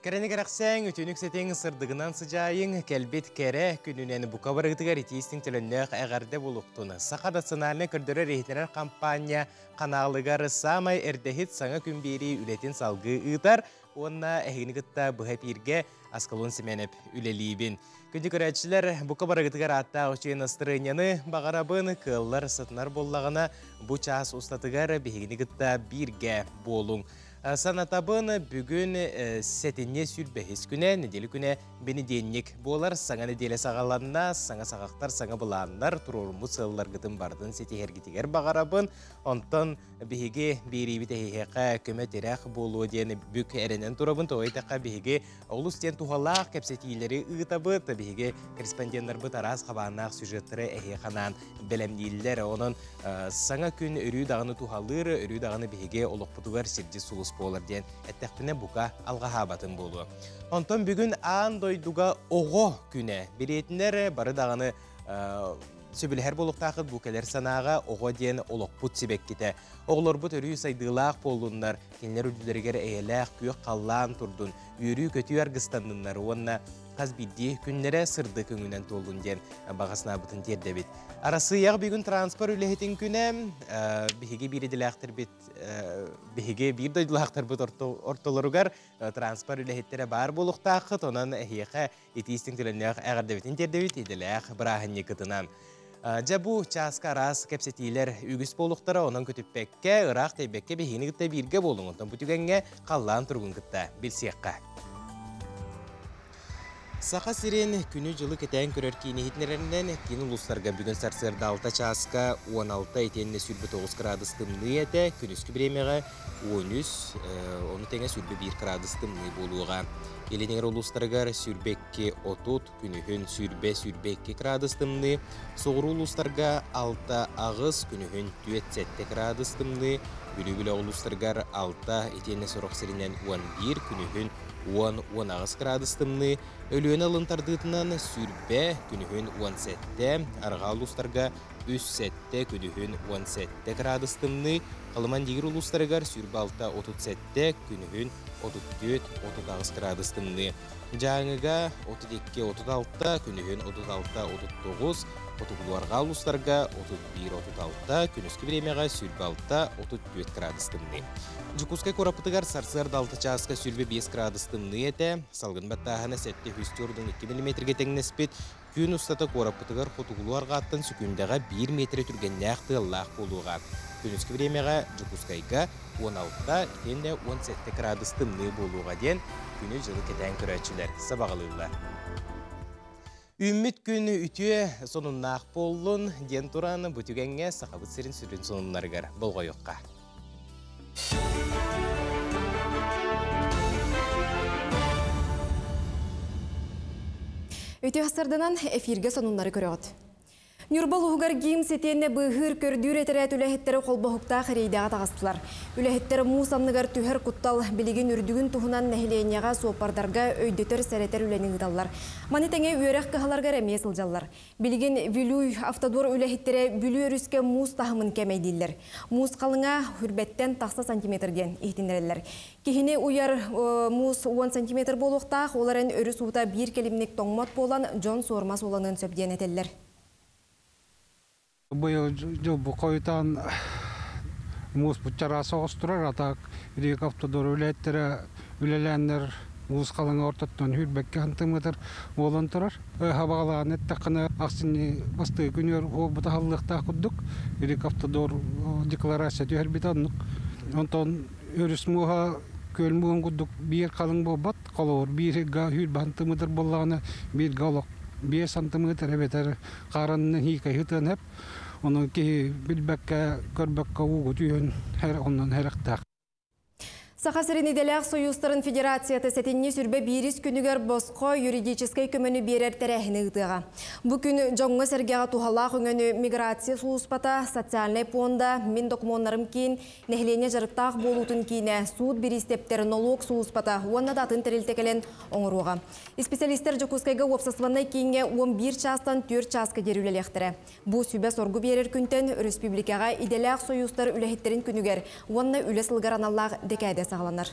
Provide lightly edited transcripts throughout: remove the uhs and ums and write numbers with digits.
Керенегерақсаң үтінік сетен сырдығынан sıcayın кәлбет кәрі күнінен бұқа барығытығар етейістің тіліннәқ әғарды болуқтуны. Сақа национальны күрдірі рейтерер кампания қанағылығары самай әрдәхет саңа күнбері үлетін салғы ұйтар, онына әхінігітті бұға пирге асқалын семеніп үлелейбін. Күнді көрәтшілер бұқа барығытығар атта ұшын астырыняны бағарабын кыллар сатынар боллағына бұ час ұстатығар бігінігітті бірге болуң. Санатабын бүгін сәтіне сүрбәхес күні, неделі күні бені деннек болар, саңа неделі сағаланна, саңа сағақтар, саңа бұланлар, тұрорымы сылылар ғытын бардың сеті әргетігер бағарабын, онтан бігеге берейбіті хейхеқа көмет ерәқ болуы дені бүк әрінен тұрабын, тоғайтаққа бігеге олыстен туғалақ кәпсетейлері ұғытабы, бігеге корреспонденттар бұт араз қабанақ сюжеттері әхейханан бәлемдейлер, оның саңа күн өрі дағыны туғалыр, өрі дағыны бігеге олық бұтығар серде сұлыс болар ден әттәқтіне бұқа алғаға батын болу. Онтан бүгін аң дойдуға оғы күні беретінер бары дағыны сөбілер болуқтақыд бүкелер санаға оғы ден олық бұт себек кете. Оғылар бұт өрі сайдылақ болуындар, кенлер үділергер әйеләқ күйі қаллан тұрдың, өрі көтүй арғыстандыңдар, онына қаз бидді күнлері сырды күңінен толдың ден бағасына бұтын терді бет. Арасы яғы бүгін транспор үліхетін күні бігі бір еділәқтір бет, бігі бір дойдылақтыр бұт ортолырығар транспор үліхеттері бар болуқтақыд, онан әйеқі етейістің тілінләқ әғірді бетін терді бет еділәқ бірағын екітінан. Жабу часқа арас кәпсетейлер үгіс болуқтары онан көтіппәкке, ұрақ тәйбәкке бігіні күтті бірге болуң, онтан бұтігенге қаллан тұрғын күтті білсеққа. Сақа сирен күні жылы кетен көрер кейіне хитнерінен кейін ұлыстарға бүгін сарсырда 6 часқа 16 етеніне сүрбі 9 градус тымны еті, күніскі біремеға 13, оны тәңе сүрбі 1 градус тымны болуға. Еленеңер ұлыстарғар сүрбекке 30, күнігін сүрбе 2 градус тымны, соғыру ұлыстарға 6 ағыз, күнігін 7 градус тымны, бүлі-бүлі ұлыстарғар 6 етеніне сұрық сиренен 11, күнігін 10 ағыз градус тымны, өліен алынтардығытынан сүрбе күнігін 17, арға ұлыстарға 3 күнігін 17 градус тымны, қалыман дегір ұлыстарғар сүрбе 6 37, күнігін 34 ағыз градус тымны. Жаңыға 32-36, күнігін 36-39, отығылуарға ұлыстарға 31-36, күніскі біремеға сүрбе 6-34 градус тымны. Жүкускай корапытығар сарсырда 6 часқа сүрбе 5 градус тымны еті, салғын баттағына сәтті хүстеордың 2 мм тәңінес бет, күн ұстата корапытығар отығылуарға аттын сүкіндіға 1 метр түргеннәқті лақ болуға. Күніскі біремеға жүкускайға 16-17 градус тымны болуға ден күні жылы кетен көрәтшілер сабағылылар. Үміт күні үтіе соныннақ болуын ден тұраны бұтігенге сақабыт сірін сүрін сонынларғар болға yoqqa. Өте астарданан эфирге сонунлары көрөт. Нюрбал уғығар гейм сетенне бұғыр көрдүр етерәт үләхеттері қолбағықта қырейдаға тағыстылар. Үләхеттері мусамныгар түхер құттал білеген үрдігін тұхынан нәхіленияға соопардарға өйдетер сәретер үләнің ұдалар. Манетеңе үйерек қағаларға рәме сылжалар. Білеген вилуй автодор үләхеттері бүлі өріске мус тахымын кәмейдейлер. Мус қалыңа хүрбеттен тақса сантиметрден ехтенерелер. Кехіне ұяр мус 10 сантиметр болуқтақ, оларын өріс ұта бір келімнік тоңмат болан Джон Сормас оланын сөпден етелер. Бұл қойытан мұз бұтчара соғыс тұрар, атақ үрек автодор үләттері үләләндер мұз қалыңа ортаттан хүрбәкке антымытыр олан тұрар. Хабағалаған әттіқіні ақсыны басты күнер бұта халықта құддық, үрек автодор декларация түйер бетанық. Онтан өріс мұға көл мұғын құддық бір қалың болбат, қалауыр бір хүрбә антымытыр болағына бір ғалық. 5 сантиметр әбетер қарынның хейкі хытын әп, оның кей білбәкке көрбәкке ұғы түйін онын әріқтақ. Сақа Сырениделяқ Союзтарын Федерацияты сәтенне сүрбе бейріз күнігер босқо юридическай көміні берер тәрәхіні ұтыға. Бұл күн жоңғы сәргеға тухалақ өңіні миграция сұлыспата, социальный понда, мен документарым кейін, нәхлене жарықтақ болутын кейіне суд берістептері налог сұлыспата, онна датын тәрелтекелен оңыруға. Специалистер жокускайға опсасыланай кейінге 11 частан 4 частқа дерулелектірі. Бұл сүбе соргу берер күнтен республикаға иделяқ Союзтар үләхеттерін күнігер, онна үлес ылғараналлақ декәді сағаланар.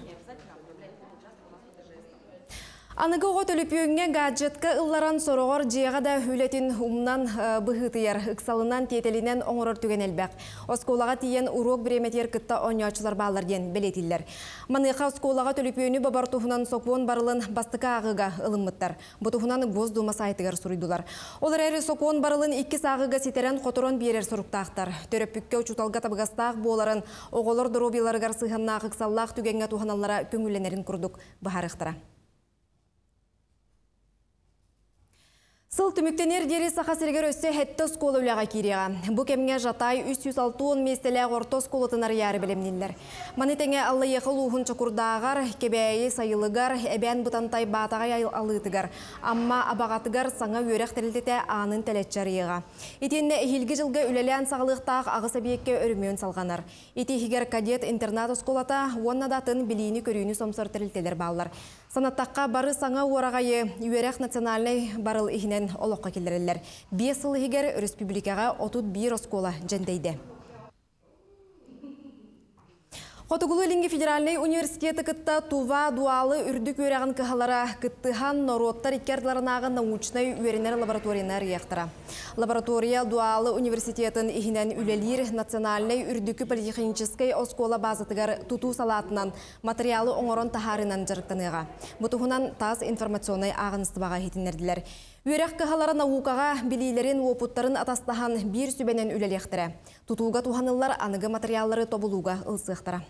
Анығы оғы төліпүйінге гаджетка ылларан сорогор жиыға да хүлетін умнан бұғытыяр, ұқсалынан тетелінен оңырыр түген әлбәк. Осколаға тиен урок біреметер кітта оңячылар бағалар ден білетілер. Маныға осколаға төліпүйіні бабар тұхынан сокуон барылын бастыка ағыға ылыммыттар. Бұтұхынан боз думасы айтығар сұрыйдылар. Олар әрі сокуон барылын 2 сағыға сетерен қоторон берер сұрықтақтар. Төрөппікке учуталға табығастақ боларын оғолар дұробиларығар сығаннақ ұқсаллақ түгенге туғаналара көңіленерін күрдік бұхарықтыра. Сыл түміктенер дері сақасыргер өсі хетті сколы үліға кереға. Бұ кемге жатай 360 местелі орто сколытынар яры білемнелер. Манетеңе аллы еқыл ұғын чықұрдағар, кебәйі сайылығар, әбән бұтантай батағай алытығар. Амма абағатығар саңа өрек тәрілдеті анын тәлетчар еға. Етенне елгі жылғы үлелән сағылықтақ ағысы бекке өрмеуін салғанар. Етехігер кадет интернат сколата оннадатын білейіні көрейіні сомсор тәрілтелер балылар. Санаттаққа бары саңа орағайы үйерек национальный барыл ихінен олыққа келерелер. 5 ыл егер республикаға 31 оскола жәндейді. Хотугулу Линги федеральный университеті кытта Тува дуалы үрдік өрегін кығалара кыттыхан нороттар иккердларынағы научный өренер лабораториянар яқтыра. Лаборатория дуалы университетін ихінен үлелер национальный үрдікі политехнической оскола базатығар туту салатынан материалы оңырын тахарынан жарықтаныға. Бұтығынан таз информационный ағыныстыбаға хетінерділер. Өрек кығалара наукаға білейлерін опуттарын атастахан бір сүбенен үлелектірі. Тутуға туханылар анығы материаллары тобылуға ылсықтыра.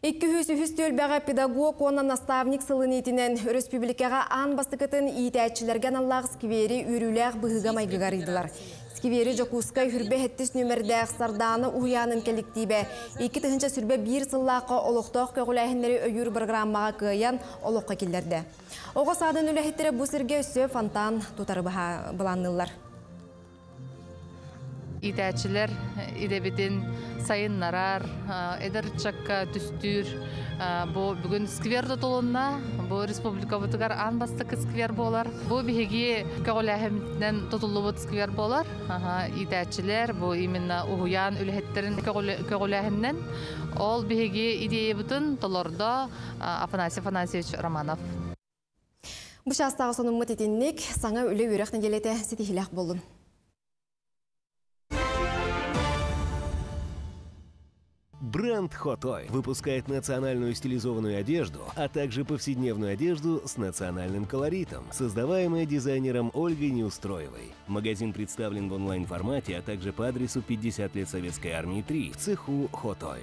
200 төлбәға педагог, онна наставник сылын етінен республикаға ан бастықытын итәтчілерген Аллах сквери үріләқ бұғыға майғығарыдылар. Сквери жокускай хүрбе хеттіс нөмірдәқ сарданы уянын кәліктейбе. 2 тұхынша сүрбе 1 сыллаққа олықтақ көғіләхіндері өйір программаға күйен олыққа келдерді. Оғы садын үләхеттері бұл сірге өсі фонтан тұтары бұланылар. İtәчілер идебетін сайыннарар, эдер чакка түстүр, бүгін сквер тұтылынна, бұл республика бұтығар ан бастықы сквер болар. Бұл бігеге көғіләхімден тұтылы бұт сквер болар. Itәчілер, бұл именно ұғыян үліхеттерін көғіләхімден, ол бігеге идея бұтын тұлырда Афанасий Афанасьевич Романов. Бұл шастағы сонын мұт етіннік, саңа үлі өрек неделеті сетихіләқ болын. Бренд Хотой выпускает национальную стилизованную одежду, а также повседневную одежду с национальным колоритом, создаваемая дизайнером Ольгой Неустроевой. Магазин представлен в онлайн-формате, а также по адресу 50 лет Советской армии 3 в цеху Хотой.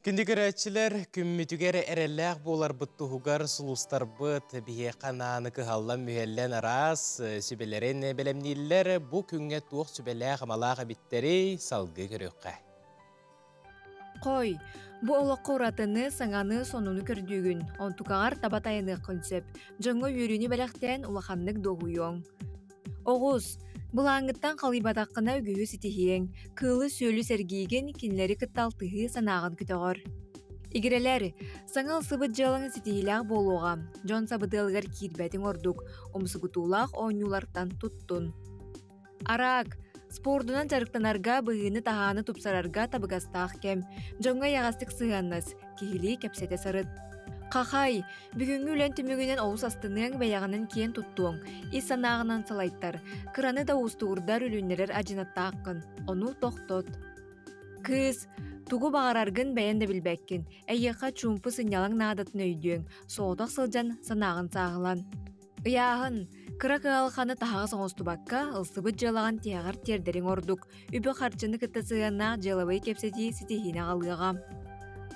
Күндігірәтшілер күмметігері әрелләқ болар бұттығығар сұлыстар бұт, бие қананы кығаллан мүхеллен арас, сүбелерін бәлемнелер бұл күнге туық сүбеләқ амалаға биттері салғы көріққа. Қой, бұл олыққа ұратыны саңаны сонуны көрдігін, онтуқағар табатайыны қынсеп, жаңы өріні бәліқтен ұлақанлық доғуйон. Оғыз, бұл аңыттан қалибадаққына үгігі сетихең, кылы сөлі сәргейген кенлері күтталтығы санағын күтіғыр. Игерелер, саңал сыбыт жалың сетихилақ болуға, жон сабыдылғар кейдбәтің ордық, омсығытулақ ойнулартан тұттын. Арақ, спордунан жарықтанарға бұғыны тағаны тұпсарарға табығастақ кем, жоңға яғастық сығанныз, кейлі кәпсеті сырыт. Қақай, бүгінгі үлен түмігінен оғыз астының бәяғынан кен тұттуың, ис санағынан салайттар, қыраны да ұстығырдар үлінерер ажинаттаққын, оны тоқтот. Кыз, туғы бағарарғын бәйенді білбәккін, әйеқа чумпы сынялың нағдатын өйдең, соғытақ сылжан санағын сағылан. Ыяғын, кырак алханы тахага соңостубакка ылсыбыт жалаган тиягар тердерин ордук, үбі харчыны кыттасыгана жалабай кепсети ситихина алыга.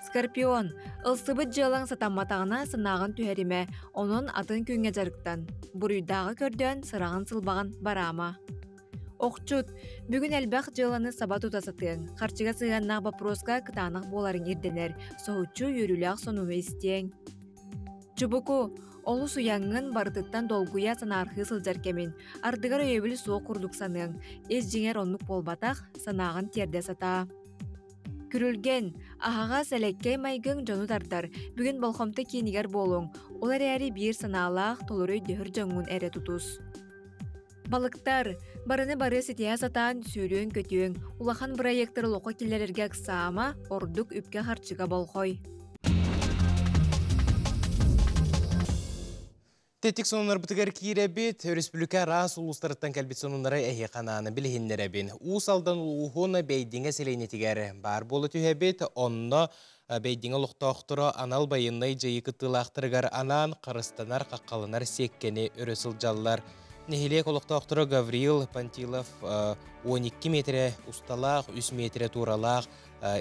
Скорпион, ылсыбыт жалаң сатамматағына сынағын түхериме, онын атын күнге жарықтан. Бұруйдағы көрден сырағын сылбаған барама. Оқчут, бүгін әлбәқ жаланы саба тутасатың, харчыга сыганнақ бапроска кытанық боларын ерденер, соғучу юрюлях сонуы істең. Чубуку, олу суяңын бартыттан долгуя санархы сылжар кемин, ардыгар өйбіл суы құрдық саның, ез жеңер онлық болбатақ санағын терде сата. Күрілген, ахаға сәлеккей майгың жону тардар, бүгін болхомты кенігер болуң, олар әрі бір саналақ толырой дөхір жоңын әрі тұтус. Балықтар, барыны бары сетия сатан сүйрен көтең, улахан проекттары лоқа келерерге қсаама, ордық үпке харчыға болхой. Тетик сонунар бытыгар киребит, республика рас улустарыттан кәлбит сонунары әйе қананы білхиннеребин. Усалдан улуғуна бейдіңе селейнетігер бар болы түйебит, онно бейдіңе лұқтақтыры анал байыннай жайы кыттылақтыргар анан қарыстанар қаққалынар секкені өресіл жаллар. Нехилек лұқтақтыры Гавриил Пантилов 12 метре усталақ, 3 метре туралақ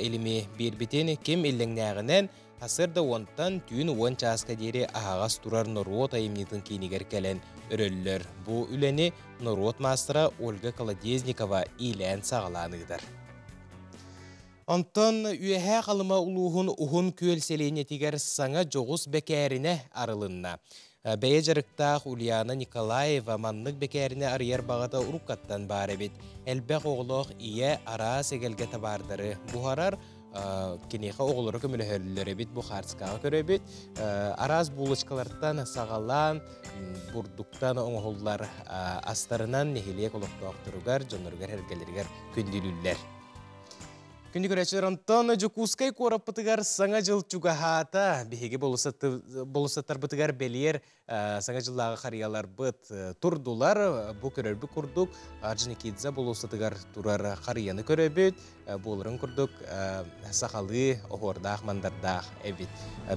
еліме бербетен кем еліңнәғінен Асырда онтан түйін он часка дері ағас турар Нұрот айымнетін кейнігер кәлін өрөлілер. Бұ үләне Нұрот мастыра Ольга Колодезникова илән сағаланығдар. Онтан үйәхә қалыма ұлуғын ұғын көл селенетігер саңа жоғыз бәкәріне арылынна. Бәйе жарықтақ Ульяна Николаева маннық бәкәріне арияр бағата ұрыққаттан бары бет. Әлбәқ оғылық ие ара сегелге табардары. Бұхарар кенеха оғылыры көмілі бит Бухарскаға көрі бит. Араз булочкалардан сағалан, бұрдуктан оңғылар астарынан нехилек олықты оқтыругар, жоныргар әргелергер көнділілер. Күнді көрәчілер Антон Жукускай қораппытығар саңа жыл чугахата, бейге болысаттар бұтығар белер саңа жыллағы қариялар бұт тұрдулар, бұ көрербі күрдік, Аржыникидза болысаттығар тұрар қарияны көребет, болырын күрдік сақалы оғырдақ, мандардақ әбет.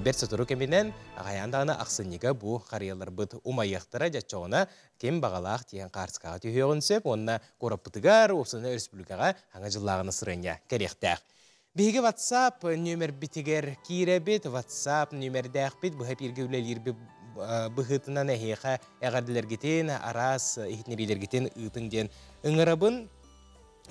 Берсі тұру кемінен ғаяндағына ақсыныға бұ қариялар бұт умайықтыра жатчауына кем бағалақ тиген қарсқаға түйеуін сөп, онына қораппытығар осыны республикаға аңа жыллағыны сырыня керектәқ. Бейге WhatsApp нөмір бітігер кейребет, WhatsApp нөмір дәқпет, бұға перге үлелер бұғытынан әйеға әғарділергетен, арас ехетнебелергетен ұйтыңден ұңырабын,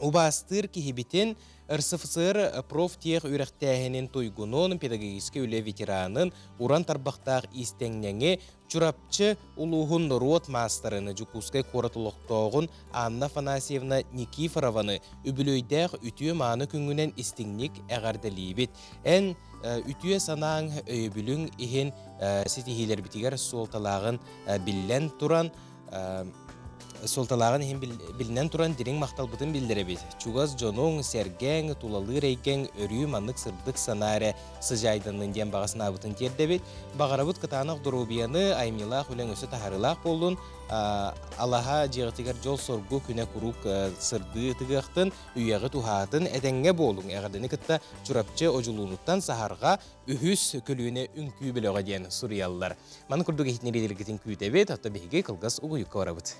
убастыр кейбетен РСФСР профтех үйрәқтәхінен тойгунон педагогический үлі ветеранын уран тарбақтақ истеңнеңе чурапчы улуғын рот мастерыны Жукускай коратылықтағын Анна Фанасьевна Никифорованы үбілөйдәқ үтіе маны күңінен истіңнік әғардалейбет. Ән үтіе санаң өйбілің ехен сетихилер бітігер солталағын біллән туран Солталағын білінен тұран дерің мақтал бұтын білдіребет. Чугаз жоның, сәргәң, тулалы рейген, өрі маннық сырдық санары сыжайдының ден бағасына бұтын тердебет. Бағарабыт қытанық дұрубияны аймилақ өлен өсі тахарылақ болын. Аллаға жеғытығар жол соргу күні құруқ сырды тұғықтын, үйеғі тухатын әдәңге болың. Әғардыны күтті чурапчы ожылуынуттан сахарға үхіс көлуіне үнкүй біліға ден сұриялылар. Маны күрдігі хитнері делгетін күйдебет, атта бейге қылғас ұғы юққа барабыт.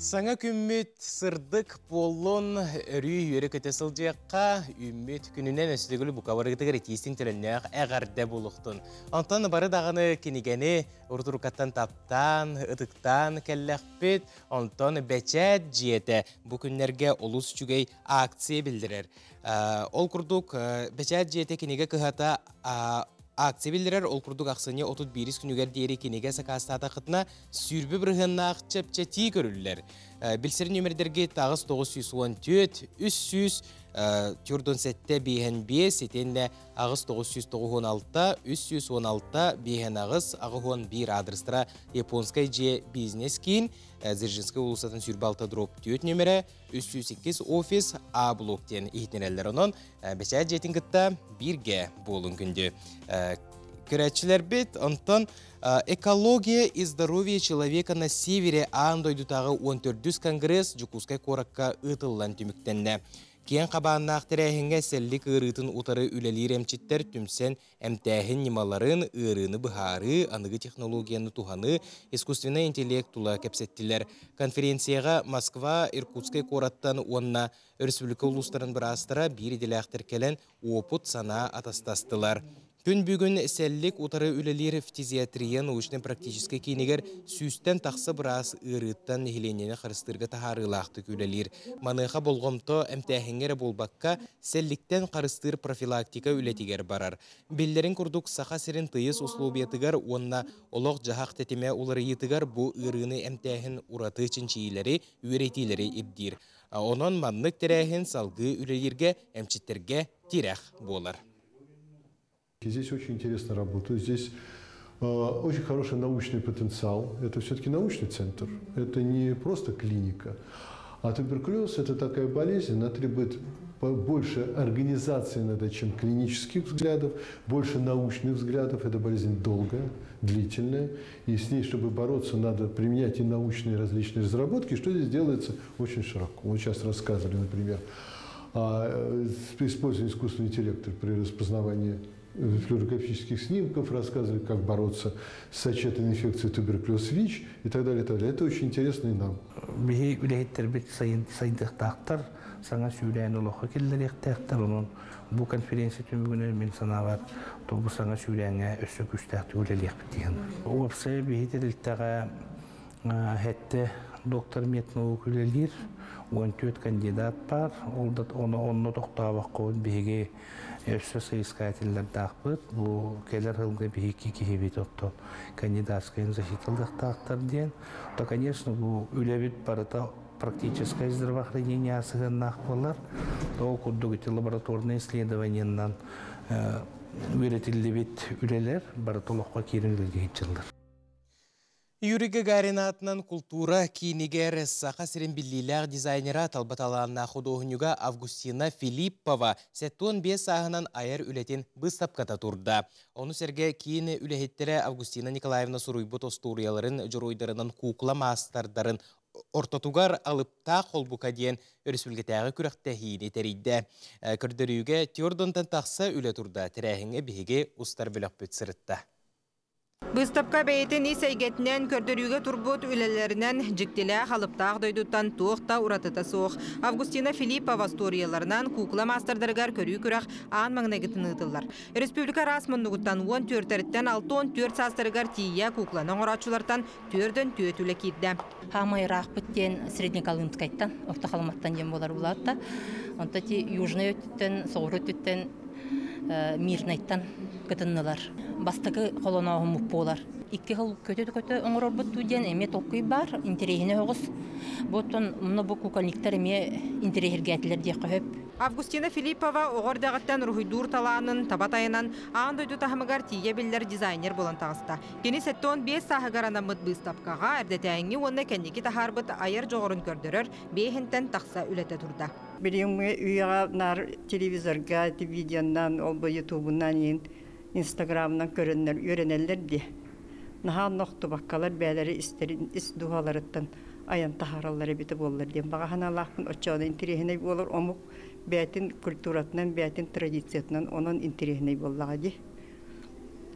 Саңа күммет сырдық болын өрі үйері көтесіл жаққа үммет күнінен өсідігілі бұқаварығытығыр етейістің тіліннәқ әғарды болуқтын. Антон бары дағыны кенегені ұртұрқаттан таптан, ұтықтан кәлләқпет, Антон бәчәт жиеті бұл күнлерге олыс жүгей акция білдірер. Ол күрдік бәчәт жиеті кенеге күхата акция білдірер, ол күрдік ақсыне 31 күнігер дейірі кенеге сақастата қытына сүрбі бірғынна ақчапча tii көрілілер. Білсері нөмірдерге тағыз 914, 300, түрден сәтті бейхен 5, сетенде ағыз 916, 316, бейхен ағыз, ағығын 1 адрестыра японскай же бизнес кейін, Зержинскай улысатын сүрбалта дроп 4 нөмірі, 308 офис А блоктен ехтенелер онын, бәчәт жетін күтті бірге болын күнді. Көрәтшілер бет, онтан экология и здоровье человека на севере андойдутағы 14 конгресс Жукускай қораққа ұтылан түміктенне. Кен қабаннақ тірәхінге сәлік ұрытын ұтары үлелер әмчеттер түмсен әмтәхін немаларын ұрыны бұхары, анығы технологияны туханы, искусственный интеллектула кәпсеттілер. Конференцияға Москва, Иркутскай қораттан онна республика ұлыстарын бірастыра бір еделәқтір кәлін опыт сана атастастылар. Күн бүгін сәлік ұтары үлелер фтизиатрия научный практический кейнегер сүйістен тақсы біраз ұрыттан нехеленені қарыстырға тахарылақты үлелер. Маныға болғымты әмтәхіңер болбаққа сәліктен қарыстыр профилактика үлетігер барар. Беллерін күрдік сақа сірін тыйыз условиятығар, онна олық жағақ тәтеме олары етігар бұ ұрыны әмтәхін ұраты чинчийлері, үйретейлері ебдір. Онын маннық тәрәхін салғы үлелерге әмчеттерге тирәқ болар. Здесь очень интересно работают. Здесь очень хороший научный потенциал. Это все-таки научный центр. Это не просто клиника. А туберкулез – это такая болезнь, она требует больше организации надо, чем клинических взглядов, больше научных взглядов. Это болезнь долгая, длительная. И с ней, чтобы бороться, надо применять и научные различные разработки, что здесь делается очень широко. Вот сейчас рассказывали, например, о использовании искусственного интеллекта при распознавании флюорографических снимков, рассказывали, как бороться с сочетанной инфекцией туберкулез ВИЧ и так далее, и так далее. Это очень интересно и нам. Sana süreyen olarak kelleri ihtiyarlar onun bu konferansı tümünün min sanavar bu sana süreyen ösük üstahti ulelik bitiyen. O hepsi bir hideliltağa hette doktor metno kulelir 14 kandidat var. Onu doktora bakın bihge ösük sayıskatiller dağıt bu keller hılgı bihki kihibit otto kandidatskayın zaşitıldık dağıtlar diyen. Da, конечно, bu ülevit barıta практическое здравоохранение асыгыннах болар. Ол курдугути лабораторный исследованиянан үйретилдебит үлелер бары толокко кирилген жылдар. Юрий Гагарин атынан культура кинигер саха сирен биллилер дизайнера талбаталанна художнюга Августина Филиппова сеттон бес сағынан айыр үлетен быстапката турда. Оны серге кийini үлехеттере Августина Николаевна Суруйбут осторияларын жоройдарынан кукла мастардарын ортотугар алыпта холбука диен өрісбілгетәғі күрәқті хейіне терейді. Күрдіріуге теордонтан тақса үле турда тірәхіңе бігі ұстар білік бүтсірітті. Быстапка бәйтін исәйгетінен көрдіріуге турбут үлелерінен жіктілі қалыптақ дойдуттан туықта ұратыта соқ. Августина Филиппова сторияларынан кукла мастардыргар көрі күрақ аң маңнагетін ұтылар. Республика расмыннығыттан 14-тәріттен 6-14 састыргар тия кукланың орачулартан төрден төтілі кейді. Хамайрақ бүттен среднекалынскайттан, оқты қалыматтан дем болар бұлатта. Онта ти южный өттен, соғыр өттен, мирнайттан кытыннылар. Бастығы қолонағы мұп болар. Икки қыл көті оңыр орбытту ден әме толқый бар, интерейіне оғыз. Бұттын мұны бұл кукалниктер әме интерейгәтілер де қөп. Августина Филиппова оғырдағыттан рухайдур таланын, табатайынан ағын дойду тахымығар тие білдер дизайнер болан тағыста. Кені сәттон 5 сағығар анамыд быстапқаға әрдетәңі онына кәндекі тахарбыт айыр жоғырын көрдірір, бейхінтен тақса үлеті тұрда. Білімге үйіға нар телевизорға, видеонан, ол бұл ютубынан, инстаграмынан көрінер, үйренелер де. Нахан ноқты баққалар бәлері іс дұғаларыттан аян тахаралары біті болылар дем. Бағахан Аллахпын отчауына интерехіне болыр, омық бәтін культуратынан, бәтін традициятынан оның интерехіне болыға де.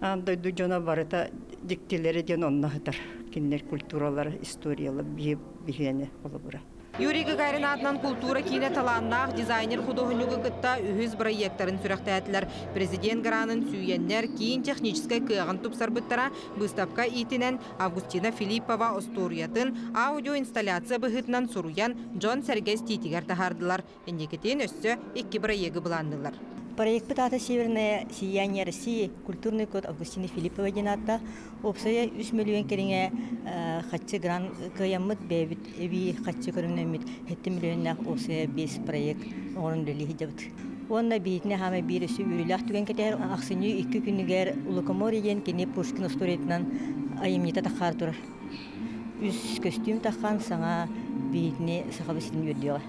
Андойду жона барыта диктелері ден онына ғытар. Кенлер культуралары, историялы бейхені олы бұра. Юрий Гагарин атынан культура кине таланнақ дизайнер художнюгы кытта үхіз проекттарын сүрәқтәтілер. Президент Гранын сүйеннер кейін техническай кыған тупсар бұттара бұстапқа итінен Августина Филиппова осториятын аудиоинсталляция бұғытынан сұруян Джон Сергей Ститигер тахардылар. Эндекетен өссі 2 проегі бұландылар. Проект «Пытата Северное сияние России» культурный код Августины Филипповой динатта опсая 3 миллион кереңе хатчы гран кыямыт бәбит эви хатчы көрүнөмүт 7 миллионнак опсая 5 проект орун дөли хижабыт. Онна битне хаме бириси үрүлах түген кетер аксыны 2 күнүгер Улукомор еген кене Пушкин историятынан айымнита тахар тур. Үс костюм тахкан саңа битне сахабысын үрдүгө.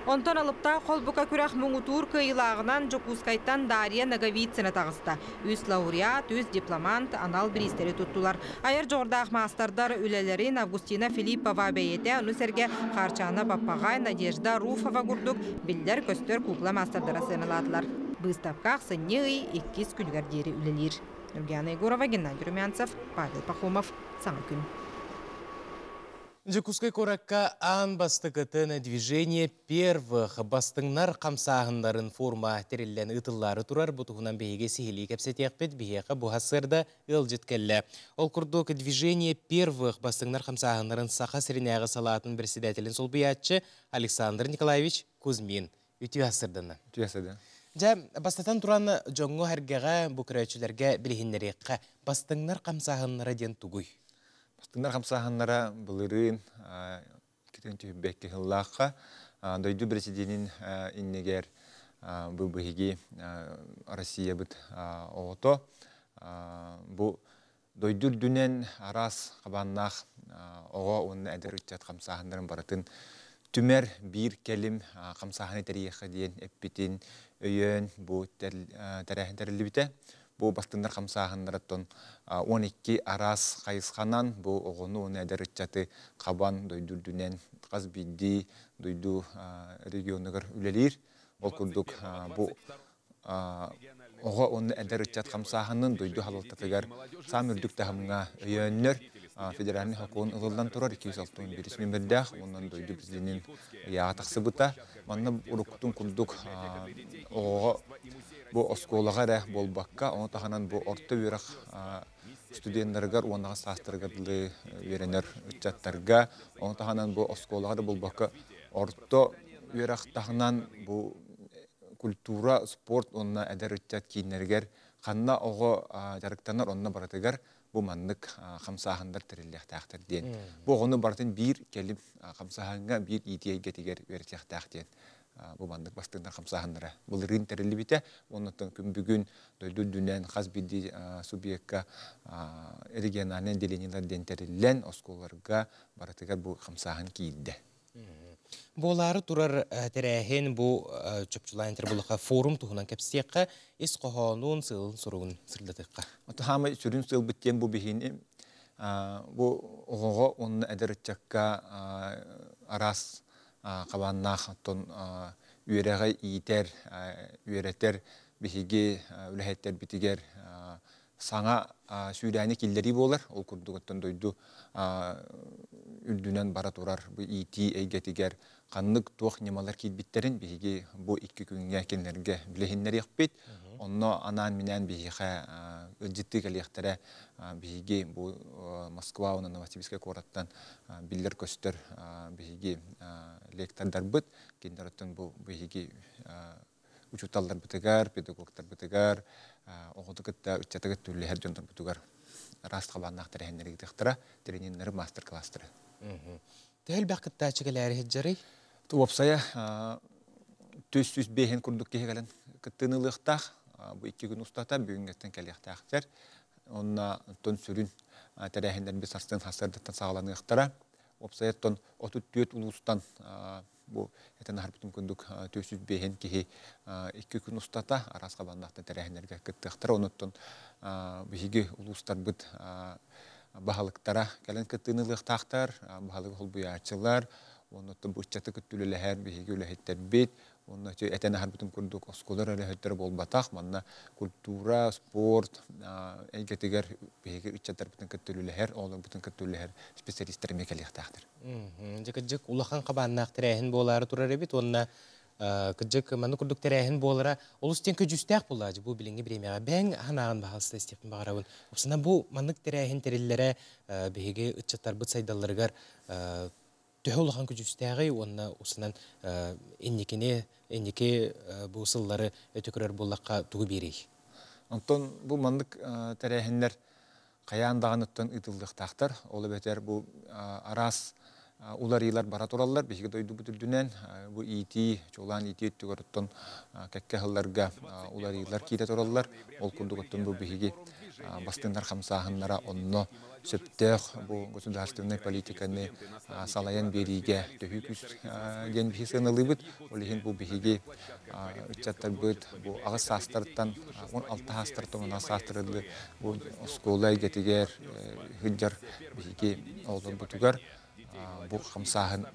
Онтон алыпта қолбука күрәқ мұңытур кыйлағынан Жокускайттан Дарья Наговицина тағыста. Үз лауреат, үз дипломант, анал бристері тұттылар. Айыр жоғырдақ мастардар үлелерін Августина Филиппова бәйеті, ұны сәрге Қарчана Баппағай, Надежда Руфова күрдік, білдер көстер кукла мастардара сыналадылар. Бұстапқақ сынне үй 2 күлгардері үлелер. Нургияна Егорова, Геннадий Румянцев, Павел Пахомов, Саңа күн. Жекускай коракка ан бастыкытын движение первых бастыңнар қамсағындарын форма тереллен ытыллары турар бұтығынан бейге сихили кәпсетеқпет бейеқі бұхасырда ыл жеткелі. Ол күрдік движение первых бастыңнар қамсағындарын сақа сірінәғі салатын председателін сол биятчы Александр Николаевич Кузьмин. Үті асырдыны. Жа, бастатан туран жоңғы әргеға бұкырайчыларға білігіннерекқа бастыңнар қамсағындары ден тұғый. Бастыңдар қамсағанлара бұлырын кетен түйбәкке ғыллаққа дойду президентін иннегер бұл бұхеге Россия бұд оғыто. Бұл дойдур дүнен арас қабаннақ оға оның әдір үттет қамсағандарын баратын түмер bir kelim kamsahani tarihi diyen eppitin öyen bu terehlerli bite. Bu bastınlar kamsahanlardan 12 aras kayıshanan bu oğunu neder çatı kaban doydurdunen kaz bildi doydu regionlar ülelir. Ol kurduk bu oğa onu eder çat kamsahanın doydu halaltatıgar samürdük tahımına öyenler federalni hukukun ılıldan turar 261 ismi birdah ondan doydu bizlerin yağa taksıbıta manna urukutun kurduk oğa bu oskolaga da bolbakka onu tahanan bu orta yürek studentlarga onaga sastırgadılı verenler çatlarga onu tahanan bu oskolaga da bolbakka orta yürek tahanan bu kultura sport onna eder çat kinlerger kanna oğa jarıktanlar onna baratıgar bu manlık kamsahanlar terillih taqtir diyen. Bu onu bartın bir kelim kamsahanga bir itiye getiger vertih taqtir. Bu manlık bastığında kamsahanlara. Bu rin terilli bite. Onun bugün doydu dünen khas bildi subiyekka regionalen deleniler den terillen oskolarga baratıgar bu kamsahan kiyildi. Bolары турар терәһен бу чөпчүлән тербулыга форум туһунан кепсиякка ис кохонун сыл суруун сырдатыкка. Отахама сүрүн сыл биттен бу бихини бу ого он эдерчакка арас кабаннах тон үереге итер үеретер бихиге үлехеттер битигер саңа сүрәне килдери болар ол курдуготтон дойду үлдүнен бара турар бу ити эйгетигер каннык туох немалар килбиттерин биги бу 2 күнгө кенерге билехиннер якпит онно анан менен бихиха ыжытты келехтере биги бу Москва онон Новосибирске кораттан биллер көстөр биги лектордар быт кендерттен бу биги учуталдар битегар педагогтар битегар оғытықытта үтчатығыт түрлі әр жонтан бұтығар раст қабаннақтары әннері гитықтыра тренинлері мастер-кластыры. Тәл бәқітті әчігілері әджірі? Туапсая төс-төс бейхен күрдік кеге кәлін күттінілықтақ бұл 2 күн ұстата бүгінгеттен кәліқтақтар. Онна тон сүрін тәрәхендер біз арстын хасырдықтан сағаланықтыра. Опсая тон 34 ұлыстан bu eten harbitim kunduk tösüz behen ki 2 gün ustata aras kabandakta terehnerge kıttıqtara onuttun bihigi ulustar bıt bahalıktara gelen kıttığınılık taqtar bahalık holbuyaçılar onuttun bu çatı küttülüleher bihigi ülehetler bit onu eten harbitim kunduk oskolar ülehetler bolbataq manna kultura sport eygetiger bihigi üççatlar bütün küttülüleher oğlum bütün küttülüleher spesialistler mekeliq taqtar. Jık ulaqan qabanaq terəhin bolары turar ebit onna kıcık manı kurduk terəhin bolara olusten köjüstaq bolacı bu bilingi biremiğa ben hanağın bahalsı istepin bağıravın. Opsana bu manık terəhin terillərə bihigi üççatlar bıt saydallargar tühe ulaqan köjüstaqı onna osынан enniki bu sılları ötükürər bolaqqa tuğu berey. Ondan bu manık terəhinlər qayandağınıttan ıtılдық taqtar. Olu beter bu aras ular yıllar bara turallar. Beşik doydu bu türdünen bu iti, çoğulan iti öttügörütten kekke hıllarga ular yıllar kiyde turallar. Ol kurdugötten bu beşigi bastınlar kamsahınlara onno söptök bu государственный политиканы salayan berige töhüküs gen bir sınırlıbıt. Olihin bu beşigi üççatlar bıt bu ağız sastırttan 16 hastırttan ona sastırıldı. Bu skolay getiger hıccar beşigi oğlum butugar. Bu kamsahın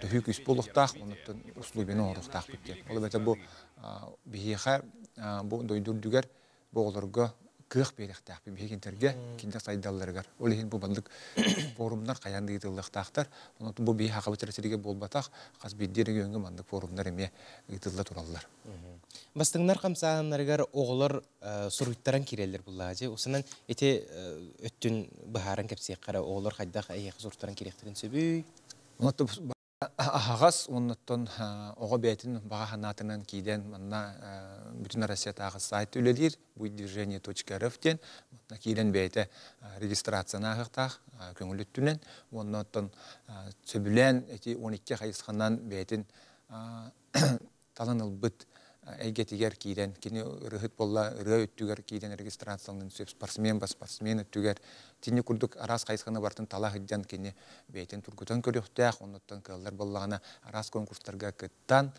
töhüküs buluqtaq, onutun uslubini oruqtaq bitti. Ola bete bu behiqa bu doydurdugar bu olarga kıq beriqtaq bir behiginterge kinde saydallargar. Olihin bu bandık forumlar qayandı gitildaqtaqtar. Onutun bu behiqa bitiresilige bolbataq, qaz biddiri göngü bandık forumlar eme gitildaq turallar. Bastığınlar kamsahınlargar oğular suruyttaran kireller bullacı. Osынан ete öttün baharan kepsiyek qara oğular qaydaq ayaq suruyttaran kirektirin söbüy. Onutun ağaz onutun oğa beytin bağa hanatından kiyden manna bütün Rossiyat ağız sayt üledir. Bu движение.рф'den kiyden beyte registrasyona ağıqtaq köngülüttünen. Onutun söbülen 12 qayısqandan beytin talanıl bıt әйгетігер кейден, кені рыхыт болла, рыға өттігер кейден регистрациялының сөп спортсмен ба, спортсмен өттігер. Тені күрдік арас қайсқаны бартын тала хыджан кені бәйтін тургутан көріқтіяқ, оннаттан кыллар боллағына арас конкурстарға кыттан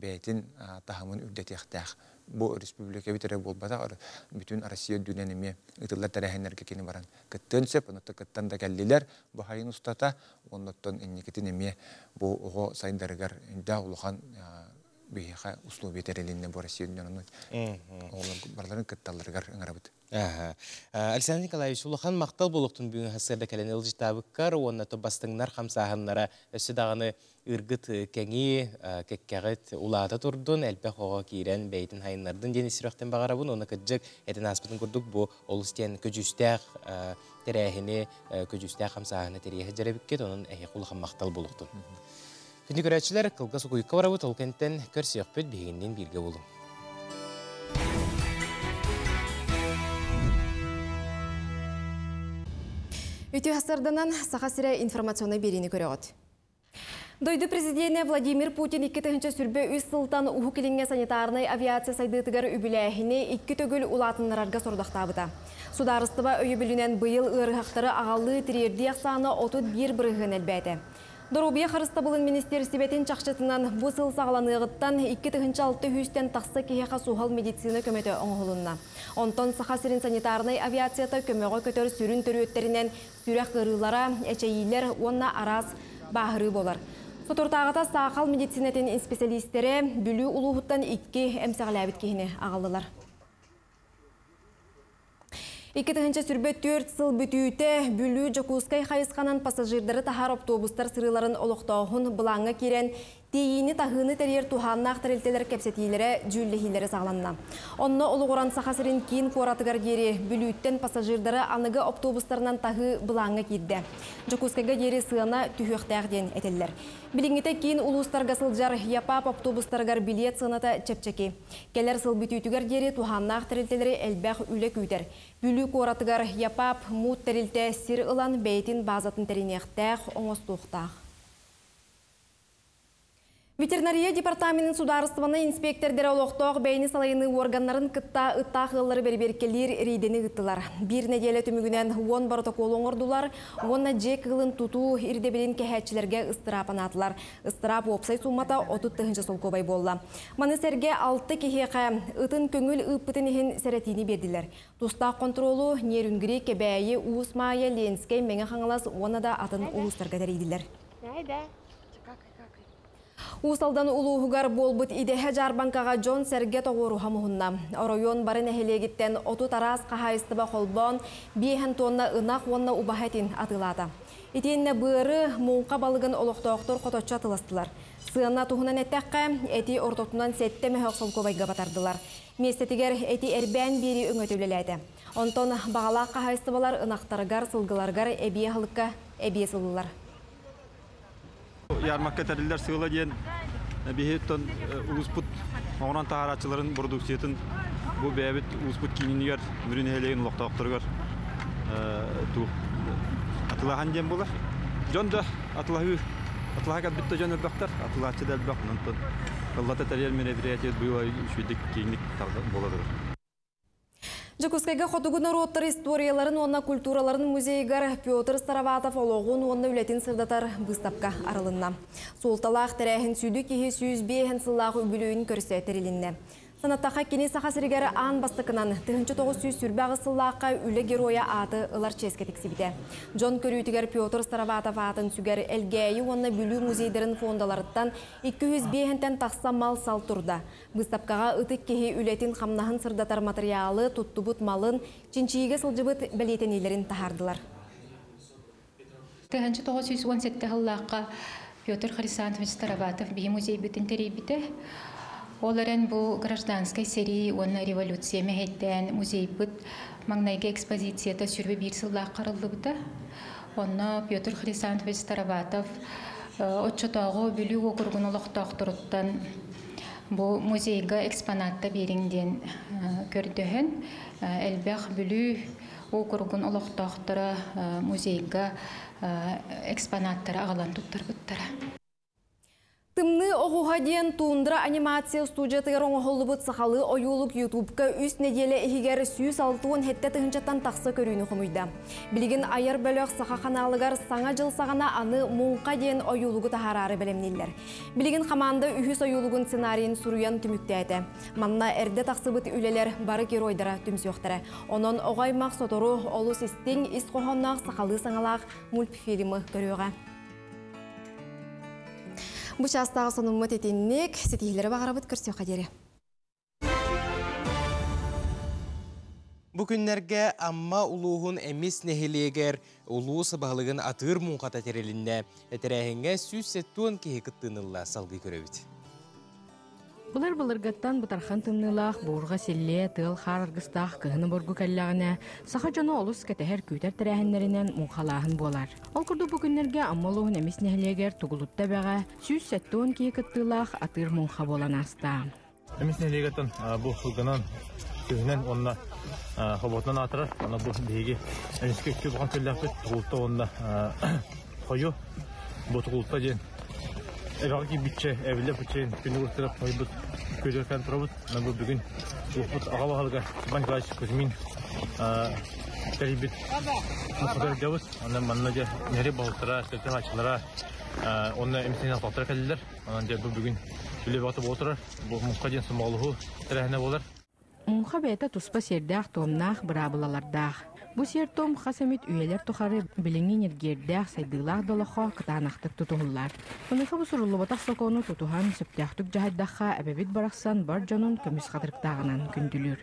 бәйтін тахамын үрдетіяқтіяқ. Бұл республика бітірі болбада, бүтін Россия дүненіме ұтылар тәрәхенерге кені баран кыттын сөп, оннатта кыттан да кәллелер бұхайын ұстата, оннаттан иннекетін еме бұл оғы сайындарығар да ұлыған бейха условия терелинне бора сүйүннөн барларын кытталларгар ыңарабыт. Александр Николаевич, улахан мактал болуктун бүгүн хасырда келен ылжытабыккар, онна тобастыңнар хамсаханнара өсү даганы ыргыт кеңи кеккегет улаата турдун, элбек ого кийрен бейтин хайыннардын дени сирактен багарабын, оны кыджык этен аспытын курдук бу олустен көжүстәк терехини көжүстәк хамсаханы терехи жарабыккет, онун эхек улахан мактал болуктун. Күнді көрәтшілер қылға сұқойыққа барабы толкенттен көрсек бөт бейгеннен белге болу. Өте хастарданан сақа сірі информационы берені көріғыд. Дойды президенті Владимир Путин 2-тігінші сүрбе үз сылтан ұху келінге санитарный авиация сайдығытығар үбіләхіне 2 төгіл улатынларға сордақтабыда. Сударыстыба өйі білінен бұйыл ұрғақтары ағалы тірерді яқсаны 31 бірігін әлбәді. Дорубия Харыстабылын министерсибетін чақшытынан бұсыл сағаланығыттан 2-6 хүстен тақсы кейеға суғал медицина көметі оңғылынна. Онтон сақасырын санитарный авиацията көмеға көтер сүрін түріеттерінен сүрек ғырылара, әчейілер онна араз бағыры болар. Сотортағыта сақал медицинетін специалистері бүлі ұлығыттан 2 әмсіғаләбіт кейіне ағалылар. 2-тігінші сүрбе 4 сыл бүтүйті бүлі Жокускай қайысқанан пассажирдары тахар автобустар сырыларын олықтауғын бұлаңға керен дейіні тағыны тәрер туғаннақ тәрелтелер кәпсетейлері жүллехилері сағланна. Онны олығыран сақасырын кейін қоратығар дері бүліттен пассажирдары анығы автобустарынан тағы бұлаңға кедді. Жокускайға дері сығына түйіқтәғден әтелілер. Біліңіті кейін ұлыстарға сылжар япап автобустарғар билет сығыната чәпчеки. Келер сыл бүтүйтігер дері туғаннақ тәрелтелері әлбәқ үлі көйтер. Бүлі қоратығар япап мұт тәрелте сир ылан бәйтін базатын тәрінеқтәқ оңыстуқтақ. Ветеринария департаментінің сударыстываны инспектордері олықтоқ бәйіні салайыны органларын кытта ыттақ ғыллары берберкелер рейдені ғыттылар. Bir неделі түмігінен 10 протокол оңырдулар, онна жек ғылын тұту ирдебелін кәхәтчілерге ыстырапын атылар. Ыстырап опсай суммата 30 сол көбай болла. Манысерге 6 кехеқа ытын көңіл ыппытын ехін сәрәтini берділер. Тустақ контролу нерүнгірі кебәйі уысмайы ленскей мәңі қаңылас оны да атын уыстарға дәрейділер. Усалдан улуғығар болбыт идеhe жарбанкаға Джон Серге тоғыру хамуғынна. Оройон барын әхелегіттен оту тарас қағайыстыба қолбон 5 тонна ынақ онна убахетин атылады. Итенне бұыры мұңқа балығын олықтауқтыр қототча атыластылар. Сығына туғынан әттәққа әти ортотунан сәтті мәхіқсыл көбайға батардылар. Местетігер әти әрбән бері өңөтөлеләді. Онтон бағала қағайыстыбалар ынақтарығар сылғыларғар әбие халыққа әбие сылғылар. Ярмакка тәрілдер сығыла дейін бейхеттен ұлыспұт оңыран тағаратчыларын продукциятын бұл бәйбіт ұлыспұт кейінігер мүрін әлеген ұлықтауқтырғар атылаған дейін болар. Жон да атылаға бітті жон өлбақтар, атылағачы да өлбақ. Қыллата тәрер мен әбіриятет бұйла үшведік кейінік боладыр. Жокускайга хотугуна роттар историяларын онна культураларын музейгар Петр Староватов олоғын онна үлетін сырдатар бұстапқа арылынна. Солталақ тәрәхін сүйді кеге сүйізбейхін сыллағы үбілуін көрсе тәрелінне. Санаттақа кені сақасыргері аң бастықынан 1900 сүрбәғі сыллаққа үлі героя аты ылар ческетік сібіде. Джон көрүйтігер Петр Староватов атын сүгер әлгәйі онна бүлі музейдерін фондаларыттан 205-тен тақса мал сал тұрда. Бұстапқаға ұтық кеге үлетін қамнағын сырдатар материалы, тұттыбыт малын, чинчиге сылжыбыт бәлетенелерін тахардылар. 1917 жыллаққа Петр Хрисантович Староватов бей музей бүтін терейбіті. Оларын бұл гражданской серии онна революция мәхеттен музей бұд маңнайғы экспозицията сүрбе бір сыллақ қарылды бұды. Онна Петр Хрисантович Староватов отчетағы бүлі оқырғын олықтақ тұрыттан бұл музейға экспонатта беріңден көрдіхін. Әлбәқ бүлі оқырғын олықтақтыры музейға экспонаттары ағалан тұттар бұттары. Тымны оғуға дейін туындыра анимация студиятығыр оңғолыбыт сақалы ойулық YouTube-ка үст неделі ехігер сүйіс алтуын хетті тұхынчаттан тақсы көріні құмыйда. Білген айыр бөліқ сақа қаналығар саңа жыл сағана аны мұңқа дейін ойулығы тахарары білемнелер. Білген қаманды үхіс ойулығын сценарийін сұруян түмікті әді. Манна әрді тақсыбыт үлелер бары керойдыра түмсіоқтары. Онын оғаймақ сотору олу систен іс қоғаннақ сақалы саңалақ мультфильмі көріуға. Бұл частағы сонымы тетеннік, сетейлері бағарабыт көрсе қадері. Бүгінлерге амма улуғын әмес нәхелегер улуы сабағылығын атыр мұңқата терелінне әтірәхіңе сүз сәттуын кейі күттіңілла салғы көрөбіт. Бұлар-бұларғаттан бұтархан тымнылақ, бұғырға селле, тыл қарарғыстақ, кығыны бұрғы кәллағына, сақа жоны олыс кәтәхер күйтер тәрәхінлерінен мұңқалағын болар. Ол күрді бүгінлерге аммалуғын әмес нәхілегер тұғылытта бәға, сүз сәттуын кей күттілақ атыр мұңқа болан аста. Әмес нәхілегеттен бұл қылғынан күйінен онына қоботынан атырар, оны бұл бейге әмеске көй бұған көлләқпет тұғылытта онына қойу, бұл тұғылытта ден Эваки биче, эвле биче, күні ұртырап қойбыт, көдеркен тұрабыт. Бұл бүгін ұқпыт ағалағалға Банклаш Кузьмин тәрібет мұқадар жауыз. Оны манна же нәре бағылтыра, сәлтен ачылара, оны әмесінен ақтақтыра кәлілер. Онан же бұл бүгін үлі бағытып отырар. Бұл мұққа ден сұмағылығы тәрәхіне болар. Мұңқа бәйті тұспа сердәқ, томнақ, бұрабылалардақ. Бу сертом хасамит үйелер тухары билеңин ергердәк сайдылар долохо кытанактык тутулар. Онысы бу сурулубатак сокону тутухан сөптәхтүк жаһаддаха әбәбит бараксан бар жонун көмүс кадырыктагынан күндүлүр.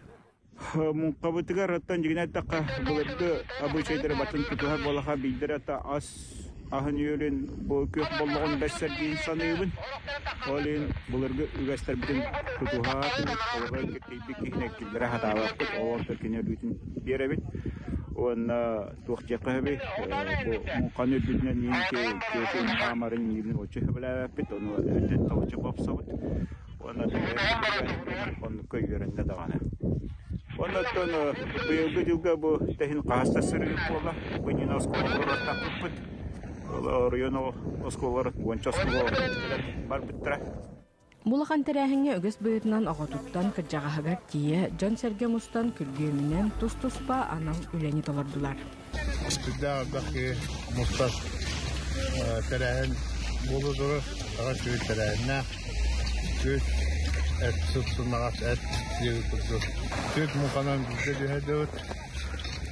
Мункабытыгар аттан жигнаттакка булырды абычайдары батын тутухар болаха билдирата ас ахын үйелен бу көк болгон бәссер дейін саныйбын. Олен булыргы үгәстер битен тутухар олга кетейбик кихнеккилдер хатабакыт олонтыр кенерүтүн беребит. Ona tuhçaqabi bu qanı bilinen ki amarın yibin o çehbela pit onu öten tavçı babsabut ona onu köyörende dağana ona ton bu yılga bu tehin qasta sırrı bola bu yine oskolara tapıp oryono oskolara bonçaskola var bitra. Булахан тәрәхіңе өгіс бұйытынан оғытуттан кіржағағығар тие Жон Серге Мустан күргеуінен тұс-тұспа анал үләні толырдылар. Күрдәғағығы Мустан тәрәхін болу дұры, аға сөйт тәрәхінна сөйт әт сұтсынағас әт егі тұрды. Сөйт мұқанан бізде дүйәді өт,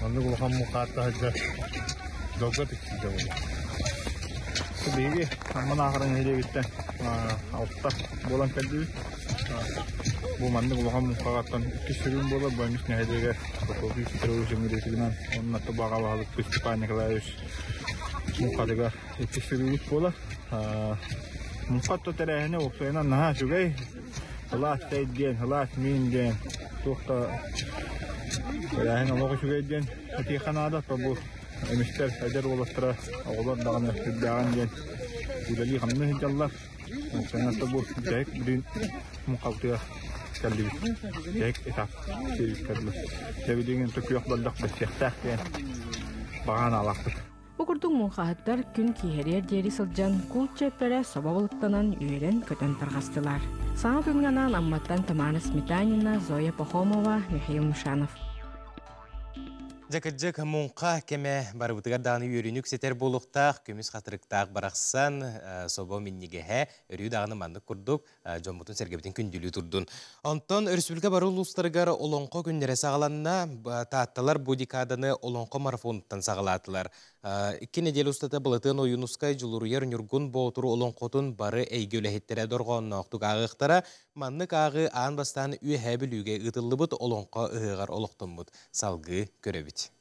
онды бұлған мұқатты ғажда долға тіксізді болды. Бейге аман ақырын елегеттен алттар болан кәлді. Бұл манды бұлған мұқағаттан кешірін бола, бәміс нәйдеге құтылды үстірі жеңіресігінен оның атты бағалағалық Степан Николаевич мұқадыға кешірі үт бола. Мұқатты тәрәхіне оқсайынан наға жүгей ғылас тәйден, ғылас мен ден тоқта тәрәхіне олығы жүгей ден әтейханада бұл Эмистер әдер оластыра оғылар дағаны күрдәған ден үләли қамны хиджаллар. Сәнәті бұл жәйік бүрін мұқалтыға кәлді бит. Жәйік этап сейіз кәлді. Сәбедеген түкіяқ балдақ бәсияқтақ ден баған алақтыр. Бұқырдың мұңқағыттар күн кейерер дері сылжан күл чеппәрі собабылықтанан үйерен көтен тарғастылар. Саңа күнганан амматтан Тамара Сметанина, Зоя Пахомова, Михаил Мушанов. Жакыджык мұңқа кеме барыбытыгар дағаны үйерінік сетер болуқтақ, көміз қатырықтақ барақсан, собо миннигеге өрі дағаны мандық күрдік, жомбутын сәргебетін күнділі тұрдың. Онтон өрсүлге бару ұлыстарығар олонқо күндері сағаланна, таатталар будикаданы олонқо марафонуттан сағалатылар. Икки недель ұстата бұлытын ойынускай жылуруер нүргун боғытыру олонқотын бары әйгөлі хеттері дорғанына оқтық ағықтара, маннық ағы аң бастан үй әбілуге ұтылы бұд олонқо ұғығар олықтын бұд салғы көребіт.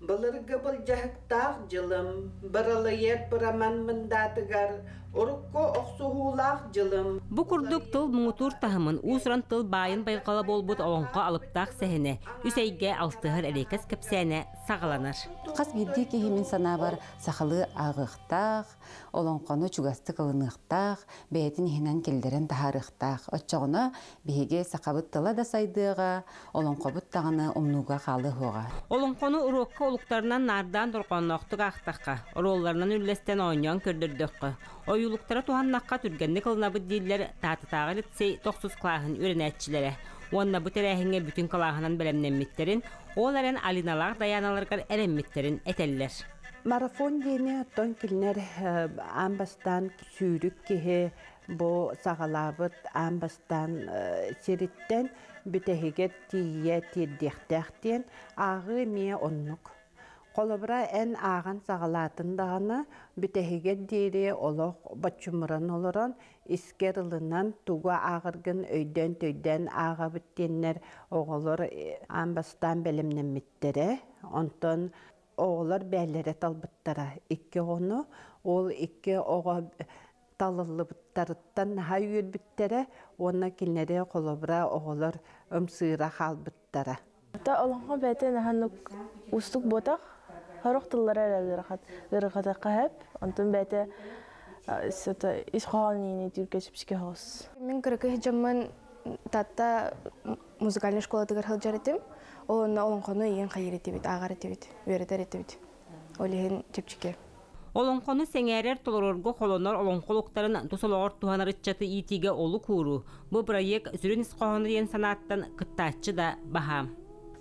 Бұлырғы бұл жағықтақ жылым, бірілі ер бұраман мұндатығар, ұрыққо оқсуғулақ жылым. Бұ күрдік тыл мұңытур тахымын, ұсыран тыл байын байқала бол бұд оңқа алыптақ сәхіне, үсәйге алтығыр әрекес көпсәне сағаланыр. Қас бірде кехемен сана бар сақылы ағықтақ, олонқоны чугасты қылынықтақ, бәйтін хинан келдерін тахарықтақ. Отчағына бейге сақабыт тыла да сайдыға, олонқобыт тағыны ұмнуға қалы хоға. Олонқоны ұрыққа олықтарынан нардан дұрқанлақтық ақтаққа, оролларынан үллестен ойнан көрдірдіққа. Oyuluktara tuhannakka türgenni kılınabı diller tatıtağı litsey 9 klahın öğrenetçilere. Onna bu terehine bütün klahının belemlenmitlerin, oğların alinalar dayanalargar elenmitlerin eteller. Marafon diyene ton kilner ambastan sürük kihe bu sağalabıt ambastan seritten bütehiget tiye tirdektekten ağı miye onnuk. Kolobra en ağın sağalatındağını bütehiget diri oluq batçumuran oluran iskerilinan tuğa ağırgın öyden töyden ağa büttenler oğulur ambastan belimlenmittere. Ondan oğullar bellere talbıttara. İki onu, ol iki oğa talıllı büttarıttan hayır büttere, ona kilnere kolobra oğullar ömsıra halbıttara. Ta olanğa bete nahanuk ustuk botak, harok tıllara ellerhat, ırgata hep, ondan bete işğalini Türkçe hos. Мен кыргы жаман татта музыкальный школа тыгар хылжар этим. Оны олонкону иен хайыр этибит, агар этибит, өретер этибит. Олихин чепчике. Олонкону сеңерер толорорго холонор олонколуктарын тусолоор туhanarıççatı итиге олу куру. Bu проект сүрүн исқоһону диен санааттан кыттааччы да баһам.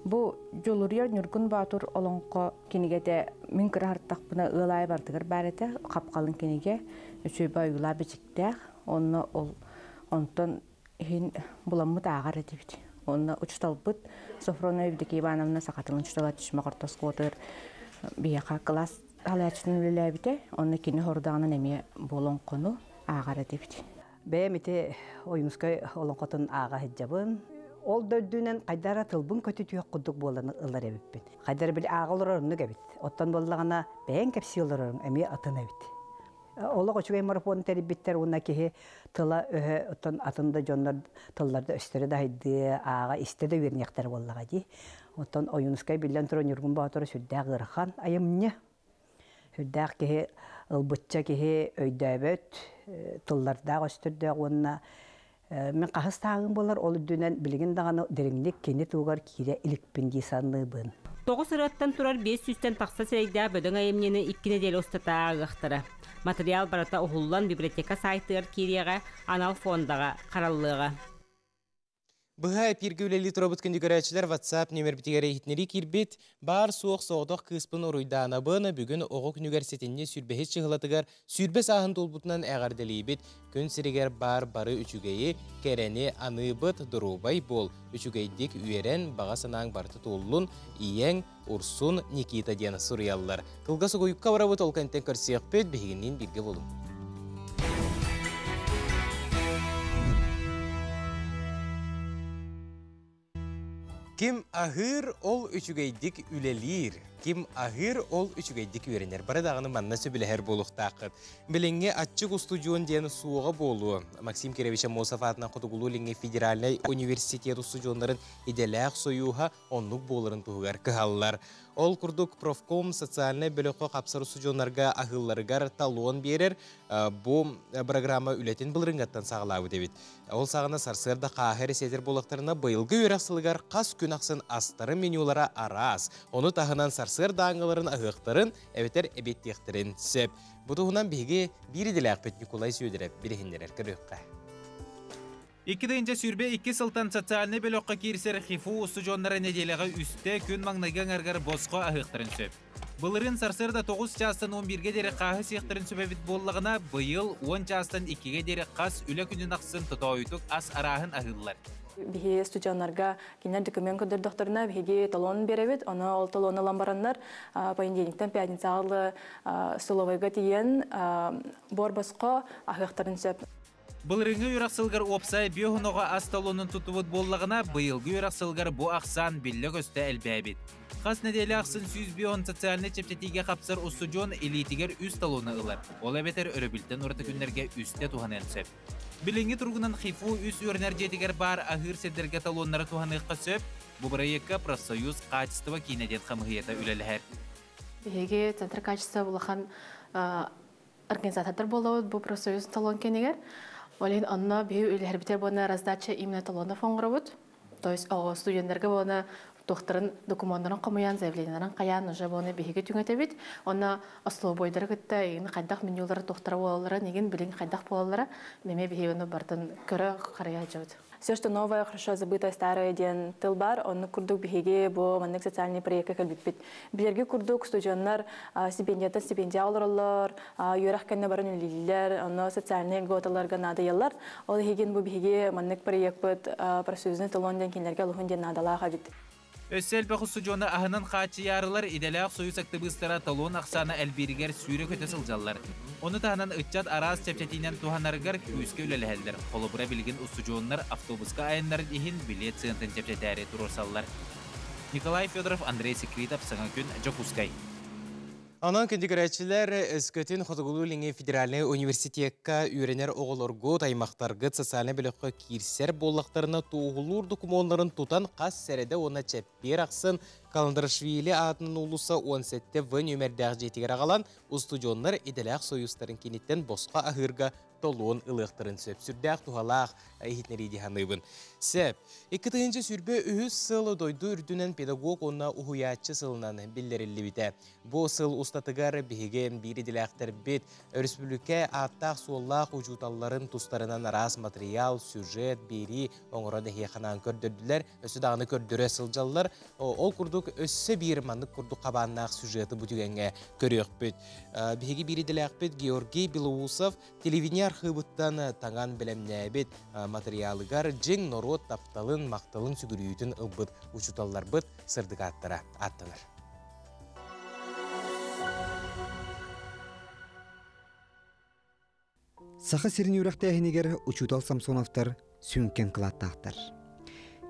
Бу жолурьер Нургун Батур олонко кинигете мен кырартакпына ылай бардыгар барете капкалын киниге сөйбай ула бичиктер. Онны ол онтон хин буламмыт агар этибит. Онна учталбыт Софрона Евдокия Ивановна сакатылын чутала түшмакартас котыр бияка класс алачтын үлелебите. Онна кини хордагынан эме болонкону агар этибит. Бемите оюнускай олонкотун ага хеджабын. Ол дөйдүнен кайдара тылбын көтү түйөк кудук боланы ылар эбиппин. Кайдара бил агалорорну кебит. Оттан боллагана бен кепсиолорун эми атын эбит. Олог очугай марафон терибиттер уна кихи тыла өһө оттан атында жоннор тылларда өстөрө дайды ага истеде вернектер боллага ди. Оттан оюнускай билен турун Нургун Батур сүддә гырхан айымны. Сүддә кихи ылбытча кихи өйдөбөт тылларда өстөрдө уна мен қағыстағын болар, ол дүнен білген дағаны дәріңдек кені туғар кире илікпінді санны бұн. 9 ыраттан турар 500-тен тақса сірейді бөдің айымнені 2 недел остата ағықтыры. Материал барата ұғылан библиотека сайтығыр киреға, анал фондаға, қараллыға. Бұға пиргі үлелі тұробыт күнді көрәтшілер WhatsApp нөмір бітігері етінері кирбет, бар соқ-соғдық кыспын ұруйданы бұны бүгін Оғық университетіне сүрбәхет шығылатығар сүрбәс ағын толбутынан әғарделейбет, күн сірігер бары үчігейі кәрәне аны бұт дұрубай бол. Үчігейдік үйерен баға санаң барты толлун, иең, Урсун, Никита дені сұриялылар. Қылғасы қойыққа барабыт ол контент көрсеқ бет бігінен бірге болын. Ким ахыр ол үчүгейдик үлелир. Ким ахыр ол үчүгейдик үйренер. Бары дағыны манна сөбілер болуқтақыт. Біліңге атчық студион дені суға болу. Максим Керевича Мосафатына құтығылу ліңге федеральный университет студионларын иделәқ сойуға онлық болырын тұғығар кығалылар. Ол күрдік профком социальный бөліқі қапсар студионларға ағылларығар талуын берер. Бұл программа үлетін біліріңгаттан сағылауы дебет. Ол сағына сарсырда қағыр седер болықтарына бұйылғы өрақсылығар қас күн ақсын астары менюлара арас. Оны тағынан сарсыр даңғыларын ағықтарын әветер әбеттектерін сөп. Бұтығынан бейге бірі ділі ақпет Николай Сөйдіріп бірігіндерер көріққа. 2-нче сүрбе 2 сылтан социальный бөлөккө кирсер хифу студионнары неделеге үстө күн маңнайган аргар боско ахыктырын сөп. Былырын сарсырда 9 частан 11-ге дери кахы сыяктырын сөбөбүт боллагына быйыл 10 частан 2-ге дери кас үлө күнүн аксын тотойтук ас арахын ахыллар. Бихе студионнарга кинер документ көдөр докторуна бихеге талон беребит, оны ол талон алан бараннар понедельниктен пятницагы столовойга тиен бор боско ахыктырын сөп. Былырыңы үрақсылғар опсай биохуноға асталонын тұтывыд боллағына бұйылғы үрақсылғар бұ ақсан білі көсті әлбәбет. Қас неделі ақсын сүйіз бион социальны чептетіге қапсар ұстудион элитигер үз талоны ылар. Ол әбетер өрөбілтен ұрты күнлерге үсте туған әлсөп. Біліңі тұрғынан хифу үз өрнер жетігер бар ағыр седерге талонлары туғаныққа сөп, бұ проектқа профсоюз качество кейнеден қамығыета үлелер. Беге центр качество бұлақан организатор болауыд бұ профсоюз талон кенегер. Олен анна бию үлер битер бона раздача именно талона фонгробут. То есть студентлерге бона докторын документтарын қомаян заявленияларын қаян уже боны беге түңетебит. Оны осло бойдары кытта ин кайдак менюлары доктора болалары, неген билин кайдак болалары, меме бегені бартын көрі қарая жауд. Все, что новое, хорошо забытое, старое, ден тылбар, он курдук беге, бо маннек социальные проекты калбит. Берги курдук студенттар стипендия алырлар, юрах кенне барын үлилер, он социальные готаларга надыялар. Ол хеген бу беге маннек проект бит профсоюзный талонден кинерге лухунден надалага бит. Өссел бақы студионы ахынан қачы ярылар, иделяқ союз активистара талон ақсаны әлберігер сүйрі көті сылжалар. Оны тағынан үтчат араз чәпчәтінен туғанарғар күйіске өлеләлдер. Қолыбыра білген студионлар автобусқа айынлар дейін билет сығынтын чәпчәтәрі тұрырсалар. Николай Федоров, Андрей Секретов, Саңа күн, Жокускай. Анан көндігірәтшілер өскөтін Хотығылу Леңе Федеральный университетка үйренер оғылырғы таймақтарғы социальный біліққа кирсер боллақтарына туғылур документарын тұтан қас сәреді оны чәппер ақсын Каландарашвили атының ұлысы 17 в нөмірдәғ жетігер ағалан студионлар иделәқ союстарын кенеттен босқа ахырға толуын ылықтырын сөпсүрдәқ тухалақ әйхетнерейді ханыбын. Сәп, 2-тыгынчы сүрбе үхіз сылы дойду үрдінен педагог онна ұхуятчы сылынан білдерілі біті. Бұл сыл ұстатығар бігеген бири диләқтер бет, республика аттақ суоллақ ұжуталарын тұстарынан арас материал, сюжет, бири, оңырады хейханан көрдірділер, өсі дағыны көрдірі сылжалылар, ол күрдік өссі бір мандық күрдік қабаннақ сюжеті бұтігенге көрек бет. Бігі бири диләқ бет Георгий Белоусов телевизия архивыттан таңан білемне бет материалыгар жең норот тапталын мақталын сүгірүйітін ұлбыт ұчуталар бұт сырдық аттара аттаныр. Саха сирин үрәқті әхінегер ұчутал Самсоновтар сүнкен қылаттақтар.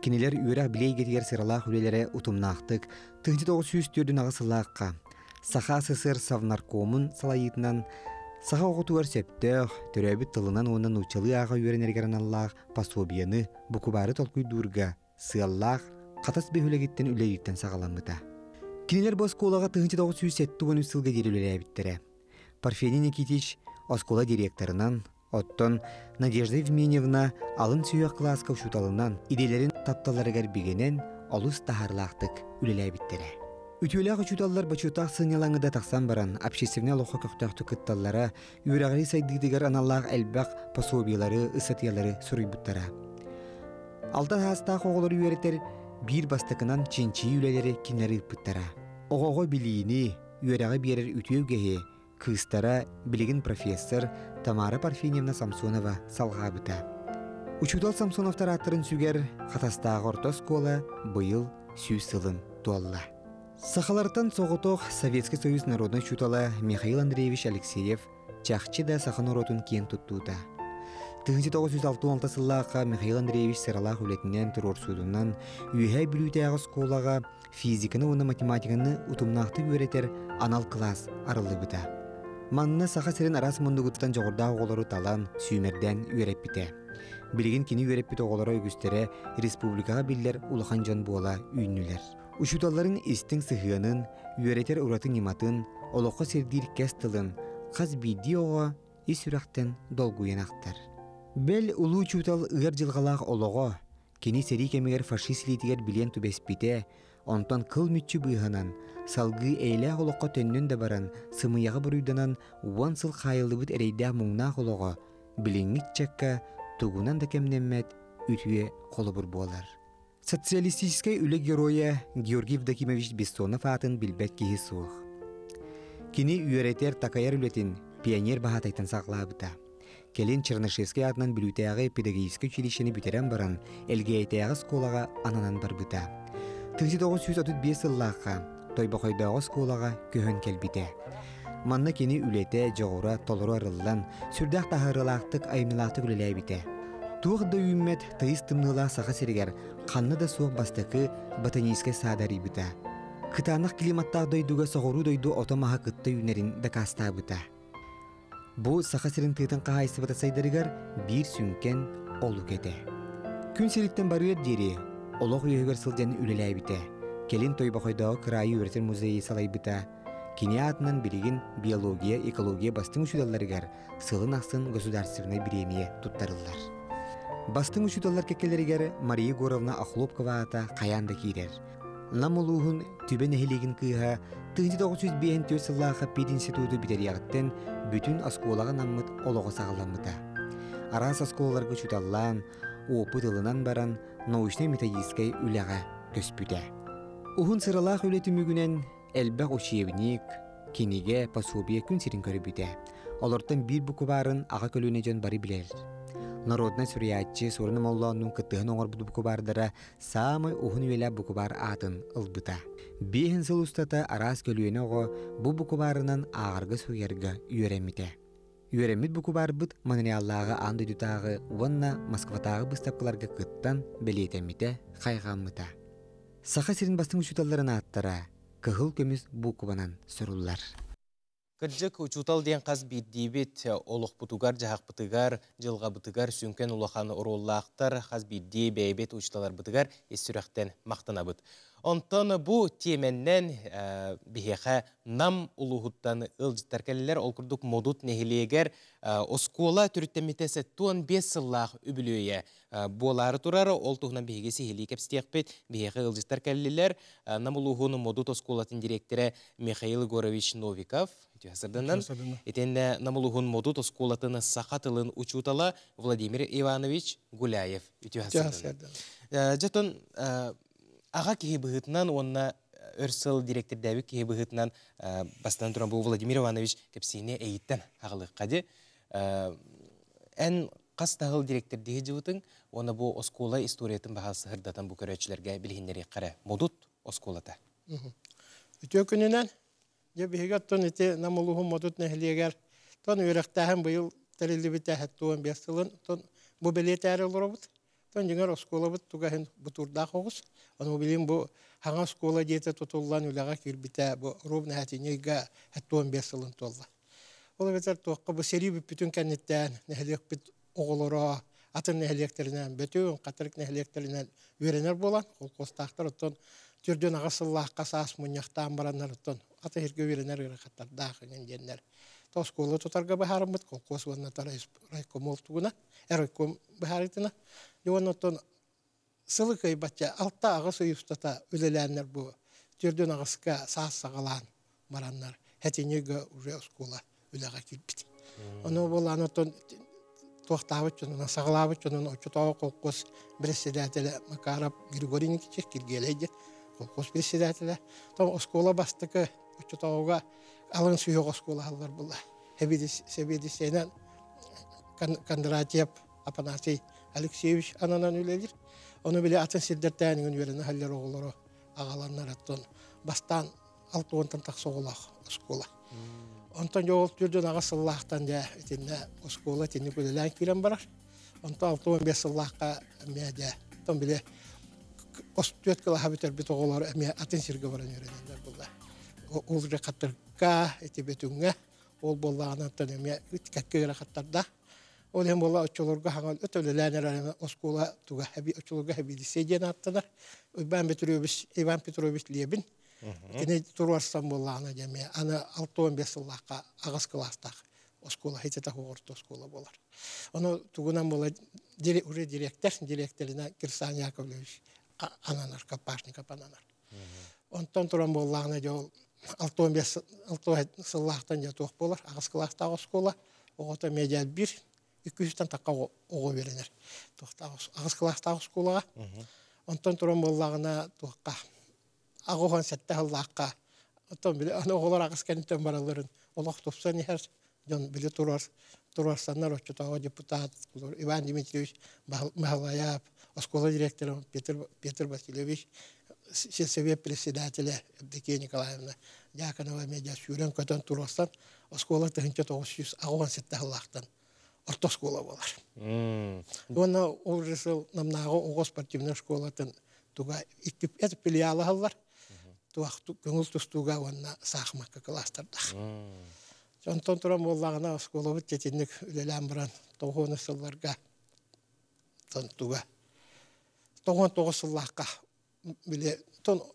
Кенелер үйрәқ білей кетігер сыралақ үлелері ұтымнақтық 1904 ағысылаққа Саха СССР Совнаркомын салайытынан Саха оғытуар септеғ, түрәбіт тылынан онын ұчалы аға үйренергерін Аллах пособияны бұқыбары толқуй дұрға, сыаллақ, қатас бөхілегеттен үлеліктен сағаламыда. Кенелер бұл осколаға 1907 сылға дерілі әбіттірі. Парфений Никитич оскола директорынан, оттон Надежда Евменьевна алын сүйек класска ұшуталынан иделерін тапталарығар бігенен олыс тахарлақтық үлелі әбіттірі. Үтүләг учуталлар бачутақ сынялаңыда тақсан баран, общественне лоха көқтақты кытталлара, үйрағари сайдыдығар аналлақ әлбәқ пособиялары, ысатиялары сұрыйбыттара. Алта хастақ оғылыр үйретер бір бастықынан чинчи үлелері кенері бұттара. Оғығы білейіні, үйрағы берер үтеугеге, кыстара білігін профессор Тамара Парфеневна Самсонова салға бұта. Учутал Самсоновтар аттырын сүгер, қатастағы орта скола бұйыл сүй сылын туалла. Сахалартан соғытоқ Советский Союз народный чутала Михаил Андреевич Алексеев чақчы да сахан оротын кен тұттуыда. 1906 сыллаққа Михаил Андреевич сыралақ үлетінен тұрор судынан үйәй білуйтәғы сколаға физиканы оны математиканы ұтымнақты өретер анал класс арылы бұта. Манны саха сірін арас мұндығыттан жоғырдағы олары талан сүймерден үйереп біте. Білген кені үйереп біте олары өгістері республикаға білдер ұлыған жан бола үйінілер. Учуталların истің сығыянын, үйеретер ұратың иматын, олыққа сердир кәстілін, қаз бидиоға ес үрақтен долгуянақтар. Бәл ұлы учутал ұғар жылғалақ олығы, кені сәрі кемегер фашист литігер білен түбеспіте, онтан қыл мүтчі бұйғанан, салғы әйләқ олыққа төннен де баран, сымыяғы бұруйданан, уан сыл қайылы бұд әрейдәқ мұңнақ олығы, біліңік чәкка, тұғынан да кемнеммет, үтуе қолы бұр болар. Социалистической үлі героя Георгий Евдокимович Бессонов атын білбәт кейі суық. Кені үйеретер такаяр үлетін пионер бағатайтын сақлабыда. Келен Чернышевский атынан білутаяғы педагогический училищені бүтерен баран әлгейтаяғы сколаға ананан бар бұда. 1935 сыллаққа тойбақойдағы сколаға көхін келбіде. Манна кені үлеті жоғыра толыру арылдан сүрдәқ тахырылақтық айымылақтық үлелей біте. Туғды үймет тыйыз тымнылақ саға серігер қанны да суық бастықы ботанийскай садари бұта. Қытанық климаттақ дойдуға соғыру дойду отамаға қытты үйнерін дақаста бұта. Бұл саға серін тыйтын қағайсы бұта сайдарығар бір сүнкен олу кеті. Күн серіктен баруер дері, олық үйегер сылжаны үлелей біте. Келін тойбақойдағы қырайы өртер музейі салай бұта. Кене атынан білеген биология, экология бастың үшудаларығар сылын ақсын государственной премия тұттарылар. Бастың учуталар кекелерігер Мария Горовна Охлопкова ата қаянда кейдер. намулуһун түбе нехилигин кыыһа 1954 сыллааха пит институту битериягыттен бүтүн оскуолага наммыт олого сагалламмыта. Арас оскуоларга чуталлаан, опыт ылынан баран научно-методистскай үлэҕэ көспүтэ. Ухун сыралаах үлетүмүгүнен элбэх учебник, киниге пособие күн сирин көрүбүтэ. Олортон бир буку барын ага көлүүнэ жон бары билер. Народна сүриятчы сорны моллоонун кыттыгын оңорбут буку бардара самый ухун үелэ буку бар атын ылбыта. Бейхин сыл устата арас көлүүнэ ого бу буку барынан ағарга суярга үйөремите. Үйөремит буку барбыт материаллаага андыдутагы вонна Москватагы быстапкаларга кыттан белетемите хайгаммыта. Саха сирин бастың учуталларын аттара кыхыл көмүс букубанан соруллар. Кырдьык учутал ден қаз биддибит олық бұтугар, жағақ бұтыгар, жылға бұтыгар, сүнкен улаханы ұруллақтар, қаз бидди бәйбет учталар бұтыгар, ес-сүрәқтен мақтана бұт. Онтан бұ теменнен бігеға нам улуғыттан ылжыттар кәлілер, ол күрдік модут нехилегер, оскола түріттемітесі 15 сыллақ үбілуе болары тұрары, ол тұғынан бігесі хелі кәпстеқ бет, бігеға ылжыттар кәлілер, нам улуғыны модут осколатын директоры Михаил Горович Новиков, Етенне намылуғын модут осколатыны сақатылын учутала Владимир Иванович Гуляев. Жатын аға кеге бұғытынан, онына өрсіл директордәбі кеге бұғытынан бастан тұран бұл Владимир Иванович кәпсейіне әйттен ағылық қады. Ән қас тағыл директордегі жывытың, оны бұл оскола историятын бағасы ғырдатан бұл көрәтшілерге білгендері қара модут осколата. Үтө күнінен Жебігет тон ете намылуғын модут нәхілегер. Тон үйректәхін бұйыл тәрілі біті әттуын бестілін. Тон бұ білет әрі олыр бұд. Тон жеңер оскола бұд тұғахын бұтурдақ оғыз. Оны білейін бұ хаңа оскола дейті тұтылған үліға кірбіті бұ рубны әтінеге әттуын бестілін толла. Ол бетер тоққа бұ сері бүт бүтін кәнеттен нәхілек біт оғылыра, атын нәхілектерінен, бөтеуін қатырық нәхілектерінен үйренер болан. Ол қостақтар ұттын түрден ағасыллаққа саас мұнияқтан баранар ұттын. Ата хирге үйренер үйрекаттар дағын жендер. Тосколы тұтарға бұхарым бұд, қолқос ваннатар райком олтуғына, әрайком бұхаритына. Жуан ұттын сылы кай батча, алтта ағас ұйыстата үлеләнер бұ. Түрден ағасқа саас сағалан баранар. Хәтенеге уже оскола үлеға келбіді. Оны болан ұттын тоқтавыт жонына, сағалавыт жонына, ұчытауы қолқос председателі Макаров Григорий Никитич келгелейді. Қолқос председателі. Там оскола бастықы Учутауға алын сүйеғ оскола алылар бұлла. Себедесенен Кондратьев Апанасий Алексеевич ананан үлелер. Оны біле атын сілдерттәнің өнверіні әллер оғылары ағаланар аттын. Бастан 6-10 тақсы оғылақ оскола. Онтан жоғыл түрден аға сыллақтан да оскола тені көлелән келен барар. Онтан 6-15 сыллаққа мәді. Тон біле өт кіла хабитер біт оғылары атын сірге баран өренендер бұлла. Ол рекаттырға, етебетіңе, ол болағынан тәнеме үткәкке рекаттарда. Ол hem бола өтчілерге хаңал өтөлеләнер әріме оскола туға өтчілерге хәбидесе ден аттылар. Иван Петрович Лебин. Кене тұрварсан болағына деме. Аны 6-15 сыллаққа ағыз кластақ оскола, хететақ оғырты оскола болар. Оны туғынан бола уже директорына Кирсан Яковлевич ананар, Капашников ананар. Онтан тұран болағына жол 6-15 сыллақтан жа тоқ болар, ағыз кластақ оскола. Оғыта медиал 1-200-тан таққа оғы веренер. Ағыз кластақ осколаға. Онтан тұран болағына тоққа. Ағуған сәтті ғыллаққа. Онтан біле, аны оғылар ағыз кәнеттен бараларын. Олақ топсан ехер, жон біле тұрарсаннар, отчетауға депутат, Иван Дмитриевич Махалаяп, оскола директоры Петр Васильевич, сельсовет председателя Евдокия Николаевна Дьяконова медиа сүйрен көтен тұрарсан, оскола тығынча 900 ағуған сәтті ғыллақтан. Орта школа болар. Оны ол ресыл намнағы оғы спортивный школатын туға әті филиалы ғалар. Көңіл тұстуға онына сақымаққа кластардақ. Сонтан тұрам болағына школа бұт жетенік үлелән бұран 9 сылларға туға. 9 сыллаққа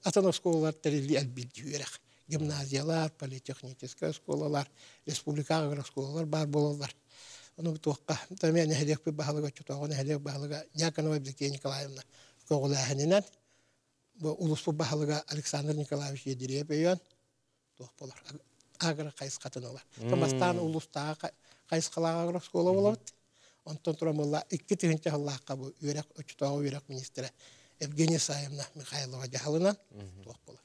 атын школалар тәрелі әлбейді үйерек. Гимназиялар, политехническая школалар, республикаға школалар бар болалар. Onu tuokka tämä nehdek bahaluga tuohon nehdek bahaluga Дьяконова Евдокия Николаевна koulahäninen bu Uluslu Bahalıga Alexander Nikolaevich Yedirev öyen tuh bolar. Agara kayıs katınalar. Tamastan Ulus'ta kayıs kalağa agara skola bolar. Ondan sonra iki tühünce Allah'a bu yürek uçtağı yürek ministre Evgeniy Sayemna Mikhailova Cahalınan tuh bolar.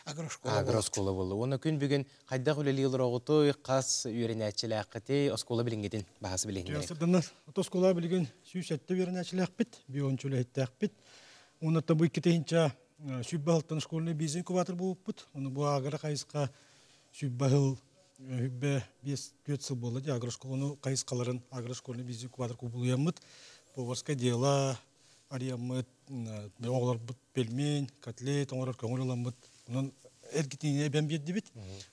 Agroskola boldu. Onu gün bugün qayda güleli yıllar oğutu qas ürenetçilikti oskola bilingedin bahası bilingedin. Yasadanlar oskola bilingen süsette ürenetçilik bit, biyonçulik bit. Onu da bu iki tehince sübbaltan skolunu bizim kuvatır bulup onu bu agara kayıska sübbahıl hübbe 5 yıl boldu. Agroskolanı kayıskaların agroskolanı bizim kuvatır kubuluyamıt. Bu başka diyala arayamıt, oğlar pelmen, katlet, oğlar köngülamıt. Onun erketliğine ben bir dibit.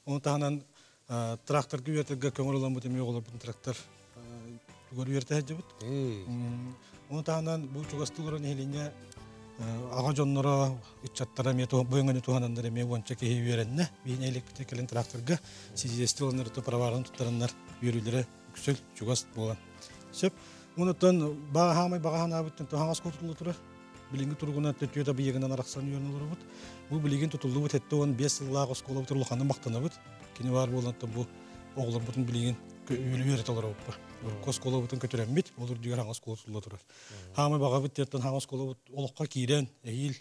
Onun tahanan traktör güvertege köngülamıt emi oğlar bu traktör güvertege hacıbıt. Onun tahanan bu çugastıların eline ağa jonlara içattara meto boyunganı tuhananlar emi onça kehi verenne. Bir elektrik kelen traktörge sizesti onları to paravarın tutaranlar yürülere güzel çugast bolan. Şep ondan bahamay bagahana bitten to hangas kurtuldu turar. Bilingi turguna tötüyor da biyegenden araksan yönülür bud. Bu biligin tutuldu bud hette on 5 yıllık oskola turluğandan baktana bud. Kini var bolan bu oğlar budun biligin öğret olur bud. Koskola budun kötüren bit olur diyor hangas kurtuldu turar. Hamay baga bit yetten hangas kola bud olukka kiren ehil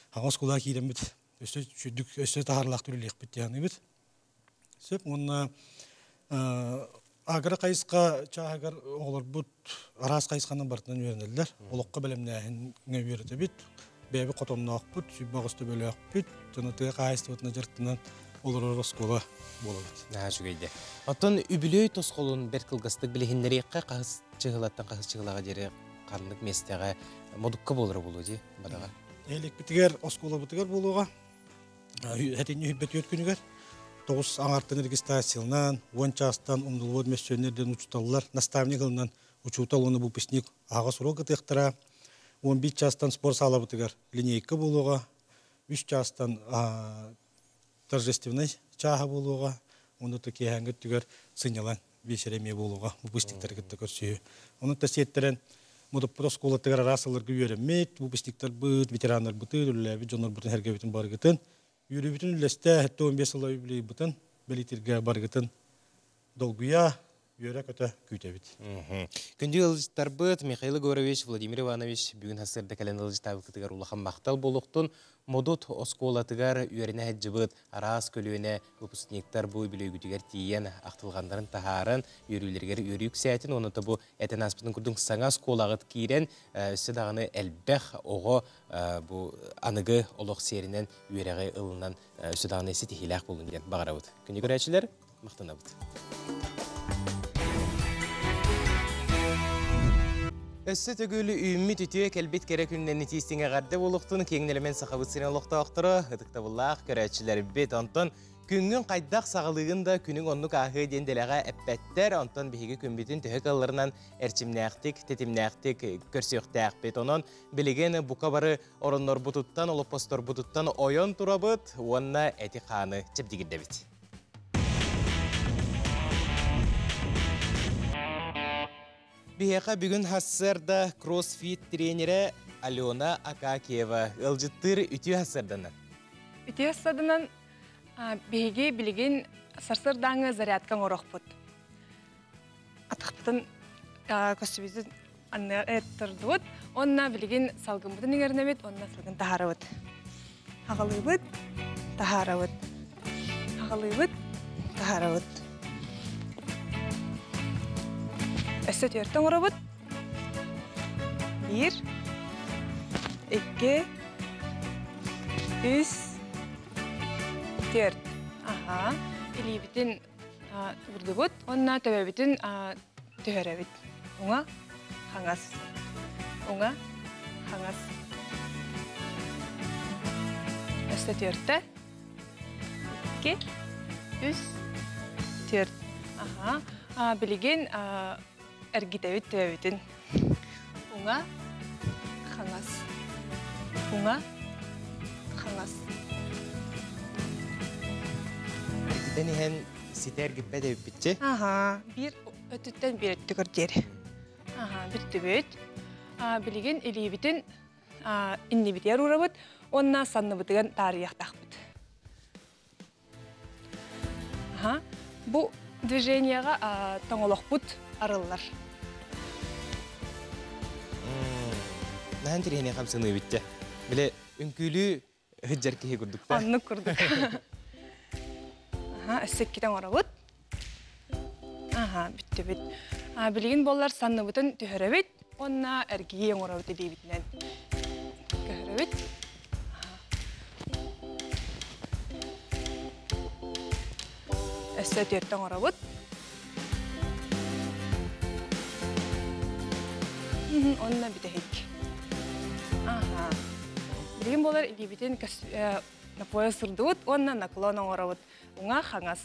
hangas kola kiren bit. Öste şüdük öste taharlaq türlük bit yani bit. Sep onna agara kayıska çahagar oğlar bud aras kayıskandan bartından öğrendiler. Olukka bilemnehin öğreti bit. Bebi kotomnaq bud, sübbağıstı bölüq bit. Tınıtığı kayıstı batına jırtından olur oskola boladı. Naha şügeydi. Oton übülöy toskolun berkılgıstık bilehinleriyekka qahыс çıgılattan qahыс çıgılağa jeri qarnık mesteğe modukka bolur bolu ji badaga. Elik bitiger oskola bitiger boluğa. Hetinni hübbet yötkünüger. 9 аңартын регистрациялынан, 10 частан умдулвод мессөнерден учуталлар, наставник ылынан учутал оны выпускник ага срока тыктыра. 11 частан спор сала бытыгар линейка болуға, 3 частан торжественный чаға болуға, оны таки хәңгі түгер сынялан бешереме болуға, выпускниктер кітті көрсүйі. Оны тәсеттерін мұдыппыда скола тыгар арасылар күйерімет, выпускниктер бұд, ветерандар бұтыр, үләбі, жонар бұтын әрге бетін бар гітін. Yürü bütün ülkeste hatta 15 yıl evli bütün belirtirge bargıtın dolguya yürek öte kütebit. Күнді ылжыттар бұд, Михаил Горович, Владимир Иванович, бүгін хасырды кәлен ылжыттабы кітігер улахан мақтал болуқтын, модут осколатыгар үйеріне әджі бұд, арас көлуіне выпускниктар бұл білі күтігер тиен ақтылғандарын тахарын, үйерілергер үйерік сәйтін, оны да бұл әтен аспытын күрдің саңа сколағыт кейрен, өсі дағыны әлбәқ оғы бұл анығы олық серінен үйеріғі ылынан өсі дағыны әсі тихилақ болын ден бағара бұд. Күнді көрәтшілер, мақтана бұд. Өссі төгілі үйіммет үтіе кәлбет керек үннен нетейстіңе ғарды болуқтың кеңнелемен сақабытсыны олықта оқтыры, ұтықта бұллақ көрәтшілер бет онтын күннің қайдақ сағылығында күнің онлық ағы денделіға әппәттер онтын бейгі күнбетін түхік алырынан әрчімнәқтік, тетімнәқтік көрсіқтәқ бет онын білеген бұқа бары орыннор бұтыттан, олып постор бұтыттан ойын тұрабыт, онына әті қаны чепдегілді бет. Бияқа бүгін хассарда кроссфит тренері Алена Акакиева. Ылжыттыр үті хассарданан? Үті хассарданан бейге білген сарсырдаңы зарядкан орақ бұд. Атықпытын көсібізді анны әттірді бұд. Онына білген салғын бұдын еңеріне бет, онына салғын тахары бұд. Ағалы бұд, тахары бұд. Ағалы бұд, тахары бұд. Өсі төрттен ұра бұд. 1, 2, 3, 4. Аха. Или бітін ұрды бұд. Онына төбе бітін түйері біт. Оңа, қаңас. Оңа, қаңас. Өсі төртті. 2, 3, 4. Аха. Білеген әргетәвет төбетін. Оңа, қаңас. Оңа, қаңас. Әргетен ехен сетер гіппәді өппітші? Bir ötütten bir öttükür deri. Bir tübüt. Білеген елебетін inni biter uğrabıt. Онна санныбытыган тарыяқтақпыт. Бұл движенияға тоңолоқпыт арылылар. Нән тирехіне қамсыны бітті. Біле үнкүлі хүджар кеге күрдік та? Анны күрдік. Әсек кетен орабыт. Бітті біт. Білген болар санныбытын түхірі бит. Онна әргейе орабыт едей бітінен. Көхірі бит. Әсет еттен орабыт. Онна бітәйік. Білген болар едей бітін напоя сұрдуыт, онна наклона орабыт. Уңа қаңас.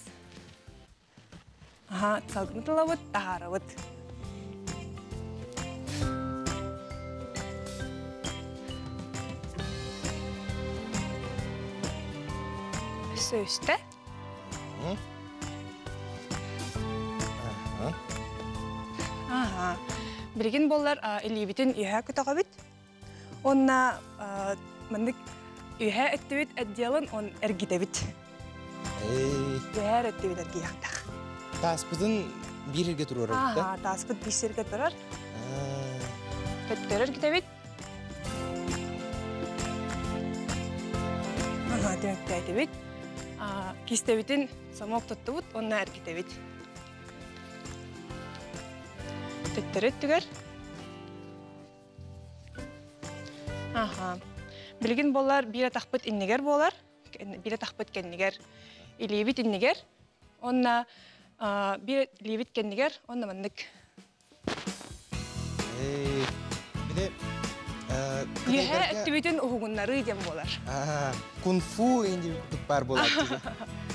Салгын тылабыт, тағарабыт. Сөсті. Білген болар елебетін үйә күтіға біт. Онна мындық үйә әтті біт әдделін он әргеті біт. Үйә әтті біт әрге яқтақ. Таспыдың бір ерге тұрыр өтті? Таспыд бір ерге тұрар. Көттер әргеті біт. Демекті әйті біт. Кесті бітін самоқ тұтты бұд, онна әргеті біт. Төттер өттігер. Білген болар бір атақпыт иннегер болар. Бір атақпыт кәннегер. Илебит иннегер. Онна bir libit kendiger, onunla mandık. Bile... Yühe aktivitin uğunları dem bolar. Kung fu indi tupar bolar.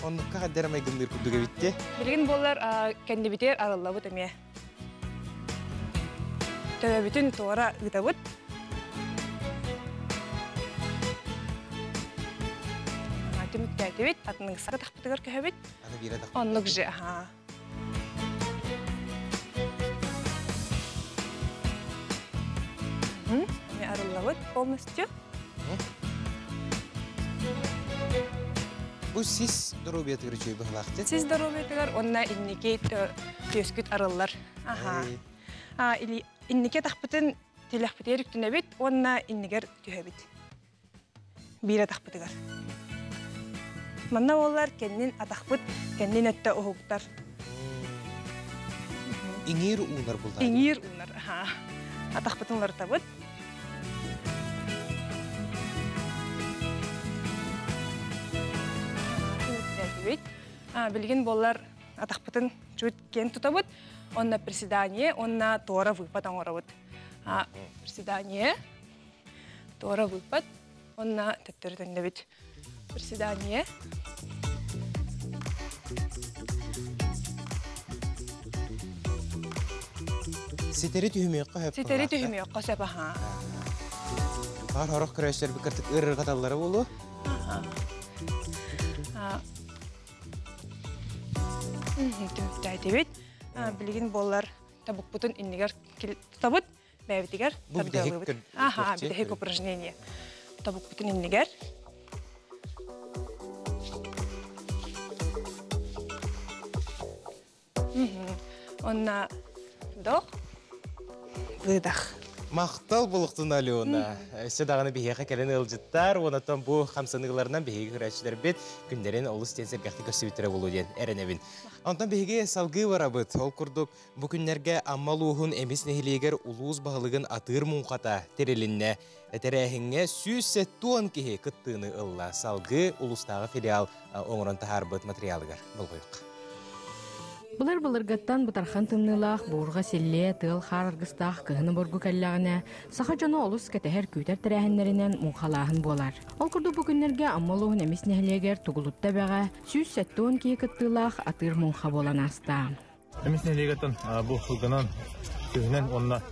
Onu kadar mı gındır kuduga bitti? Bilgin bolar kendi biter aralla bu temye. Tabi bütün tuara gitabut. Tümük tertibit, atının kısa takpıtıgar köhebit. Onluk je, aha. Ne arılavut, polностью. Bu siz здоровье тырчой бахлахты? Siz здоровье тыгар, онна иннеке төскүт арыллар. Aha. Или иннеке такпытын телехпытер үктүнебит, онна иннегер көһөбит. Бире такпытыгар. Манна олар кеннин атақпыт, кеннин өтті оғуқтар. Иңир уынар бұлдар? Иңир уынар, атақпытынлар табыт. Білген болар атақпытын жүт кен тұтабыт, онна приседание, онна тора выпад аңырабыт. Приседание, тора выпад, онна тәттірден бит. Приседание. Сетери түймеққа хөп. Сетери түймеққа сөп, Har kreşler bir kırtık ırır katalları bolu. Tümüktaydı bit. Bilgin bollar tabuk butun inniger tabut, bävitiger. Bu bir de bir de hek упражнение. Tabuk butun inniger. Ona вдох, выдох. Мақтал болықтың Алена. Седағаны бейеқі кәлін ұлжыттар, онаттан бұл қамсанығыларынан бейеғі күрәтшілер бет күндерін олыс тенсер бәқті көсібіттірі болу ден әрінебін. Онтан бейеғі салғы барабыт, ол күрдік бұл күндерге аммал уғын әмес нәхілегер ұлуыз бағылығын атыр мұңқата терелінне, әтәрәхіңе сүйсе туан кеге күттіғыны ұлла салғы ұлыстағы филиал оңырын тағар бұт материалығар бұл қойық. Бұлар бұлырғаттан бұтархан тымнылақ, бұғырға селле, тыл қарырғыстақ, кығыны бұрғы кәллағына, сақа жоны олыс кәтәхер күйтер тәрәхінлерінен мұңқалағын болар. Ол күрді бүгінлерге аммалуғын әмес нәхілегер тұғылытта бәға, сүйіз сәттуын кей күттілақ атыр мұңқа болан аста. Әмес нәхілегеттен бұл қылғынан күйінен онына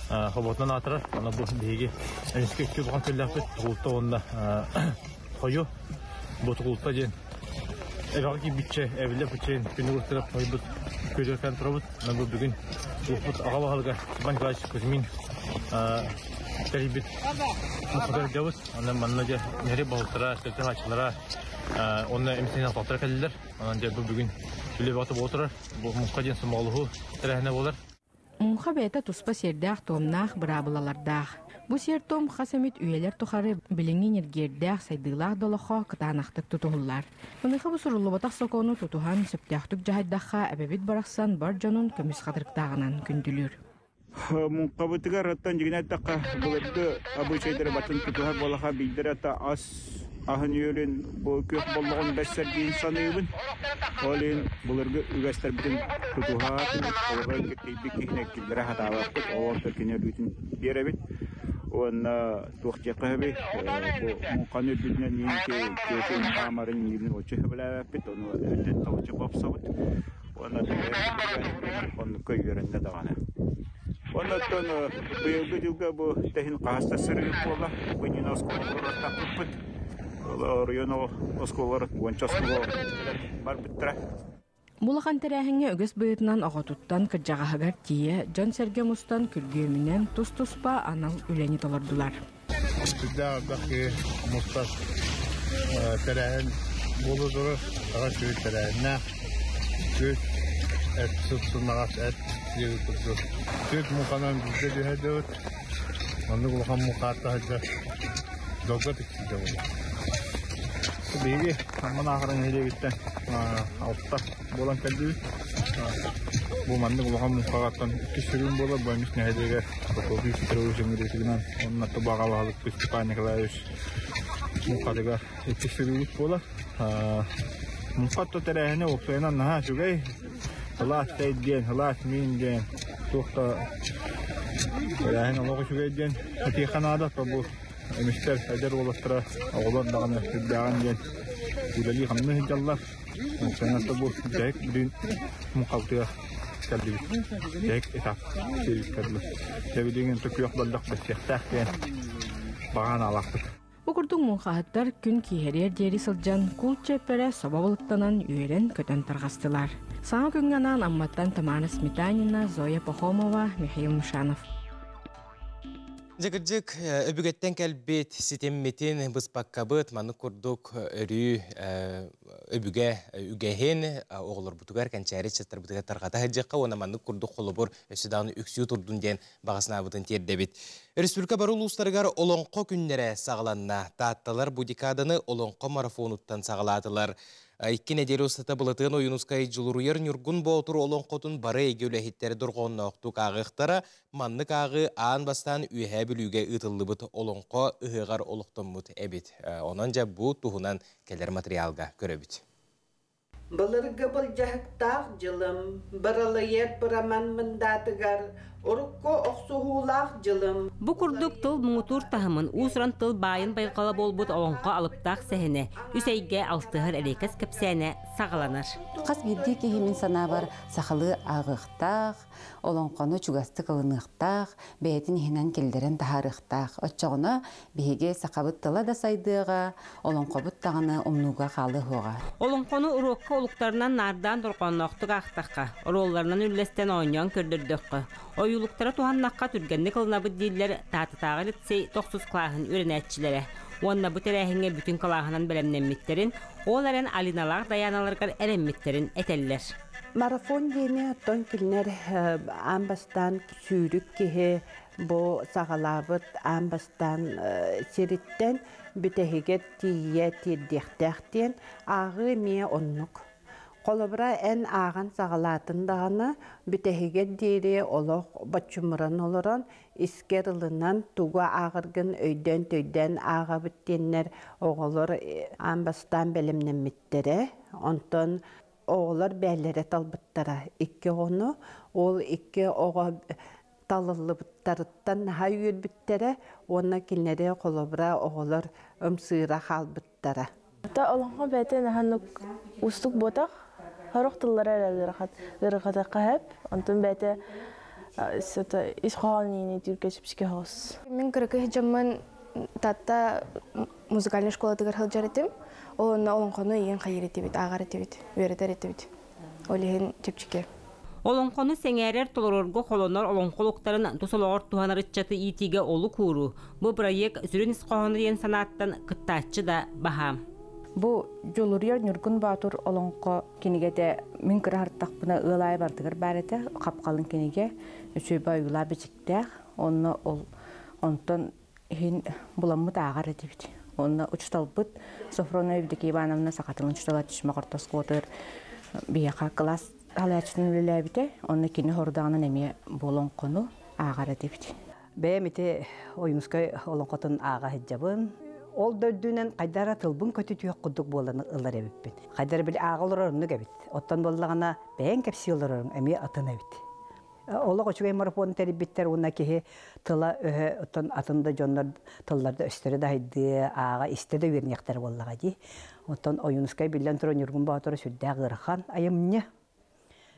қоботынан атырар, оны бұл бейге әмеске үтке бұған кәлләқпет тұғылытта онына қойу, бұл тұғылытта ден. Эваки биче, эвле биче, күнүртүрөп койбут, көзөркөн турабыт. Мен бу бүгүн укпут ага багалга Иван Николаевич Кузьмин терибит мөхтәр дәвит аны маннага нере болтыра сәтә ачылара оны эмсенә фактор кәлләр аны бүген билеп атып отырар бу мөхкәден сымалыгы тәрәһенә булар Мунха бәйті туспа сердәқ томнақ бұрабылалардақ. Бұ сертом қасамет үйелер тұқары біліңін ергердәқ сайдылақ долыққа қытанақтық тұтығылар. Мұныға бұ сұрылы батақ соқоны тұтуған сөптәқтік жағайдаққа әбәбет барақсан бар жонын көміс қадырықтағынан күнділер. Мұнқабытыға раттан жігін әттаққа бұлытты абычайдары батын тұтуғар болаға бейдір әтті ас ahın yölün bu kök bolluğun besserdiğin sanıyımın olin bulurgu ügestler bütün tutuhatın olga bir kihnekillere hata vakit oğul Türkiye'ne bütün bir evit ona tuğçakı bir bu mukanı bilinen yinki kökün kamarın yibin uçuğu bile vapit onu ödün tavucu babsavut ona onu köy yöründe dağına ondan bu yılgı bu tehin kahasta sırrı kola bu ninos kola takıpıt Районного осколар, гончаского бар биттре. Булахан тәрәһеңе өгес быйтынан агатуттан кырҗагагар тие, Жон Серге Мустан күргөмүнен тус-туспа анал үләни толордулар. Сидә бәхи Мустас тәрәһен булдыры, ага шул тәрәһенә. Күз эт эт йөртү. Күз муканан bizde җәһәдәт. Аны булган мукатта һәҗә. Догат икән. Беги, амана ахырын хеле биттен алтта болан кәлді. Бұл манды бұлған мұқағаттан кешірін бола, баймыш нәйдеге Прокопий Петрович еміресігінен, оның атты бағалағылық Степан Николаевич мұқадыға кешірілік бола. Мұқатты тәрәхіне оқсайынан наға жүгей, хылас тәйден, хылас мен ден, тоқта тәрәхіне олығы жүгей ден, әтейханада бұл Эмистер әдер оластыра оғылар дағаны үддәған ден үләли қамны хиджаллар. Сәнәтті бұл жәйік бүрін мұқалтыға кәлді бит. Жәйік этап сейіз кәлді. Сәбедеген түкіяқ балдақ бәсияқтақ ден баған алақтық. Бұқырдың мұнқағыттар күн кейерер дері сылжан кул чепері собабылықтанан үйерен көтен тарғастылар. Саңа күнганан амматтан Тамара Сметанина, Зоя Пахомова, Михаил Мушанов. Жігіржік өбігеттен кәлбет сетемметін бұспаққабыт маны күрдік өрі өбіге үгәхен оғылыр бұтығар кәнчәрі честер бұтыға тарғата ғаджыққа оны маны күрдік қолы бұр өсідағы үксі тұрдың ден бағысына бұтын тердебет. Республика бар ұлыстарығар олонқо күннері сағыланна татталар будикадыны олонқо марафонуттан сағыладылар. Икки недели устата былытын ойынускай жылуруер нүргун боотур олон қотун бары егеулі хиттері дұрғонна оқту қағықтара, манны қағы аан бастан үйе білуге ұтылы бұт олонқо ұғығар олықтын мұт әбет. Онан жа бұ тұхынан келер материалға көрі бүт. Былырғы бұл жағықтақ жылым, біралы ет бұраман мындатығар, Орукко оқсуғулақ жылым. Бұ күрдік тыл мұңытур тахымын, ұсыран тыл байын байқала болбұд оңқа алыптақ сәхіне, үсәйге алтығыр әрекес кәпсәне сағаланыр. Қас бірді кехемен сана бар сақылы ағықтақ, олонқаны чугасты қылынықтақ, бәйтін хинан келдерін тахарықтақ. Отчағына бейге сақабыт тыла да сайдыға, олонқабыт тағыны омнуға қалы хоға. Олонқаны ұрыққа олықтарынан нардан тұрқанлақтық ақтаққа, оролларынан үллестен ойнан көрдірдіққа. Oyuluklara tuhanlaqqa türgenlik ılnabı diller tatı-tağıl etsey 90 klağın öğrenetçilere. Onunla bu terəhinge bütün klağınan belemlenmitlerin, oğların alinalar dayanalargar erenmitlerin eteller. Marafon yeni ton kilner ambastan sürük kehe bu sağalabıt ambastan seritten bütehiget tiye tirdektekten ağı miye onnuk. Kolobra en ağan sağalatındağını bütehiget diri oluq batçumuran oluran iskerilinan tuğa ağırgın öyden ağa büttenler oğulur ambastan belimlenmittere. Ondan oğullar bellere talbıttara. İki onu, ol iki oğa talıllı büttarıttan hayır büttere, ona kilnere kolobra oğullar ömsıra halbıttara. Ta olanğa bete nahanuk ustuk botak. Haruk tıllara ırgıdakka hep. Ondan bete işğalini Türkiye pişki hos. Мен кырыкы жаман татта музыкальный школада гырхыл жарытым. Оны олонқону ең қайыр етебет, ағар етебет, өредер етебет. Олеген чепчике. Олонқону сеңерер толорорго холонор олонқолуктарын тусолоор туханарычаты итиге олу куру. Бу проект сүрін исқоғаны ен санаттан кыттачы да баха. Бу жолурьер Нургун Батур олонқо кенегеде мен кырартақпына ылай бардығыр бәріті қапқалын кенеге сөйбай ұла бечіктәқ. Оны ол онтон хин буламмыт ағар әдебет. Оны ұчталбыт Софрона Евдокия Ивановна сақатылын ұчтала түшмі қортас қотыр бияқа класс алачтын үлеләбите, оны кені хордағынан әме болон қону ағар әдебет. Бәймете ойымызкай олонқотын аға хеджабын. Ол дөйдүнен қайдара тылбын көті түйек құдық боланы ылар әбіппен. Қайдара білі ағылыр орынны кәбет. Оттан болағана бәйін кәпсі ылар орын әме атын әбет. Ола қочуғай марафон тәріббеттер онна кеге тыла өһі оттан атында жонлар тылларды өстері дайды аға істеді вернектер болаға дей. Оттан ойымызкай білден тұрын Нургун Батуры сүрдәғ ғырхан айымны.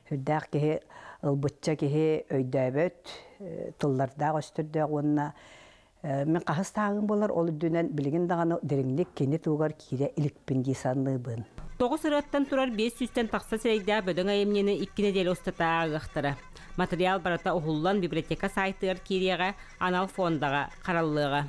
Сүрдәғ кеге ылбытча кеге өйдәбет тыллардағы өстірдәғ онна мен қағыз тағын болар, ол үддінен білген дағаны деріңлік кені туғар кире илікпінді санны бұн. Тоғы сыраттан тұрар 500-тен тақса сірейді бөдің айымнені 2 недел ұстатаға ғықтыры. Материал барата ұғылан библиотека сайтығыр киреға анал фондаға қаралылыға.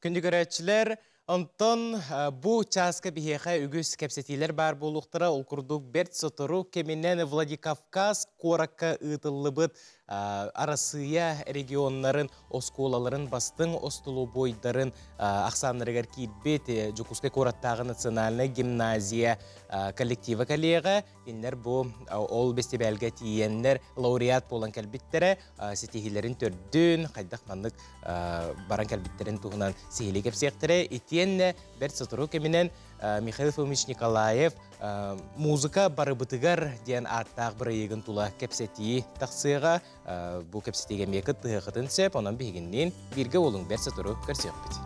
Күндігіретчілер, онтон бұ часка бігеға үгіз кәпсетилер бар болуқтыра ұлқырдық берт сотыру кемінен Владикавказ коракка ұтылыбыт арасыя регионнарын, осколаларын бастың, остылу бойдарын ақсанырығар кейбет Жукускай Кораттағы национальный гимназия коллектива коллега. Енлер бұл ол бестебәлге тиенлер лауреат болан кәлбеттері сетихилерін төрдін, қайдақ маңдық баран кәлбеттерін туғынан сейлі кәпсектері. Етенне бәрт сотыру кемінен Михаил Фомич Николаев музыка барыбытыгар ден аттақ бір егін тула кәпсетии тақсыға бұл кәпсетиге мекіт тұғытын сәп, онан бейгіннен бірге олың бәрт сотыру көрсек біт.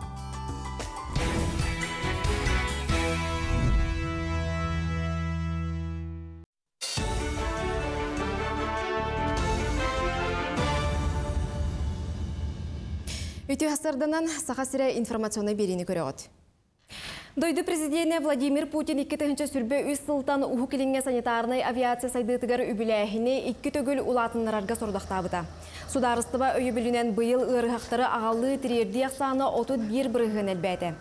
Өте ғасырданан сақа сірі информационы берені көріғыд. Дойды президенті Владимир Путин 2-тігінші сүрбе үз сылтан ұху келінге санитарный авиация сайдытығар үбіләхіне 2 төгіл ұлатынларға сордақтабыда. Сударыстыба өйі білінен бұйыл ұрғақтары ағалы тірерді яқсаны 31 бірігін әлбәді.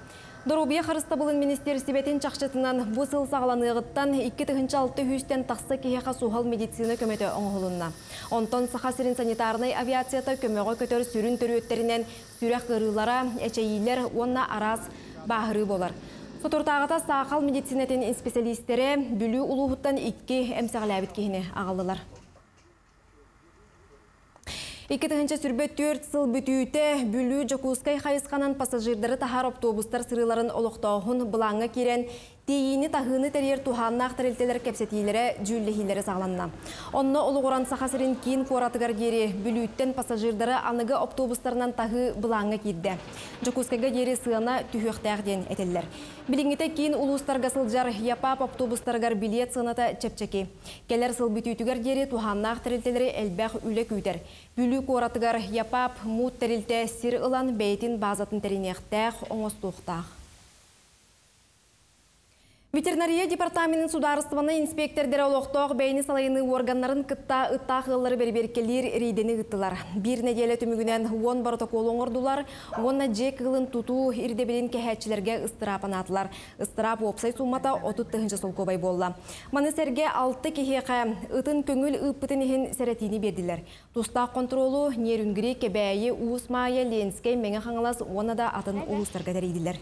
Дорубия Харыстабылын министерстебетін чақшытынан бұл сыл сағаланығыттан 2-6 тақсы кейеға суғал медицина көметі оңғылынна. Онтон сақасырын санитарный авиацията көмеға көтер сүрін түрі сүрәқ ғырылара, әчейілер онна араз бағыры болар. Сотортағыта сақал медицинетін специалистері бүлі ұлығыттан 2 әмсіғаләбіт кейіне ағалылар. 2-тігінші сүрбе 4 сыл бүтүйті бүлі Жокускай қайысқанан пассажирдары тахар автобустар сырыларын олықтауғын бұлаңға керен дейіні тағыны тәрер туханнақ тәрелтелер кәпсетейлері жүллехилері сағланна. Онны олығыран сақасырын кейін қоратығар дері бүліттен пассажирдары анығы автобустарынан тағы бұлаңға керді. Жокускайға дері сығана түйіқтәғден әтелілер. Біліңіті кейін ұлыстарға сылжар япап автобустарғар билет сығыната чәпчәке. Келер сыл бүтүйтігер дері туханнақ тәрелтелері әлбәқ үлі көйтер. Бүлі қоратығар япап мұт тәрелте сир ылан бәйтін базатын тәрінеқтәқ оңыстуқтақ. Ветеринария департаментінің сударыстываны инспектордері олықтоқ бәйіні салайыны органларын кытта ыттақ ғыллары берберкелер рейдені ғыттылар. Bir неделі түмігінен 10 протокол оңырдылар, 10 жек ғылын тұту ирдебелен кәхәтчілерге ыстырапын атылар. Ыстырап опсай суммата 30-тығыншы сол көбай болла. Манысерге 6 кехеқа ұтын көңіл ұппытын ехін сәрәтini берділер. Тустақ контролу нерүнгірі кебәйі уысмайы ленскай мәңі қаңылас оны да атын ұлыстарға дәрейділер.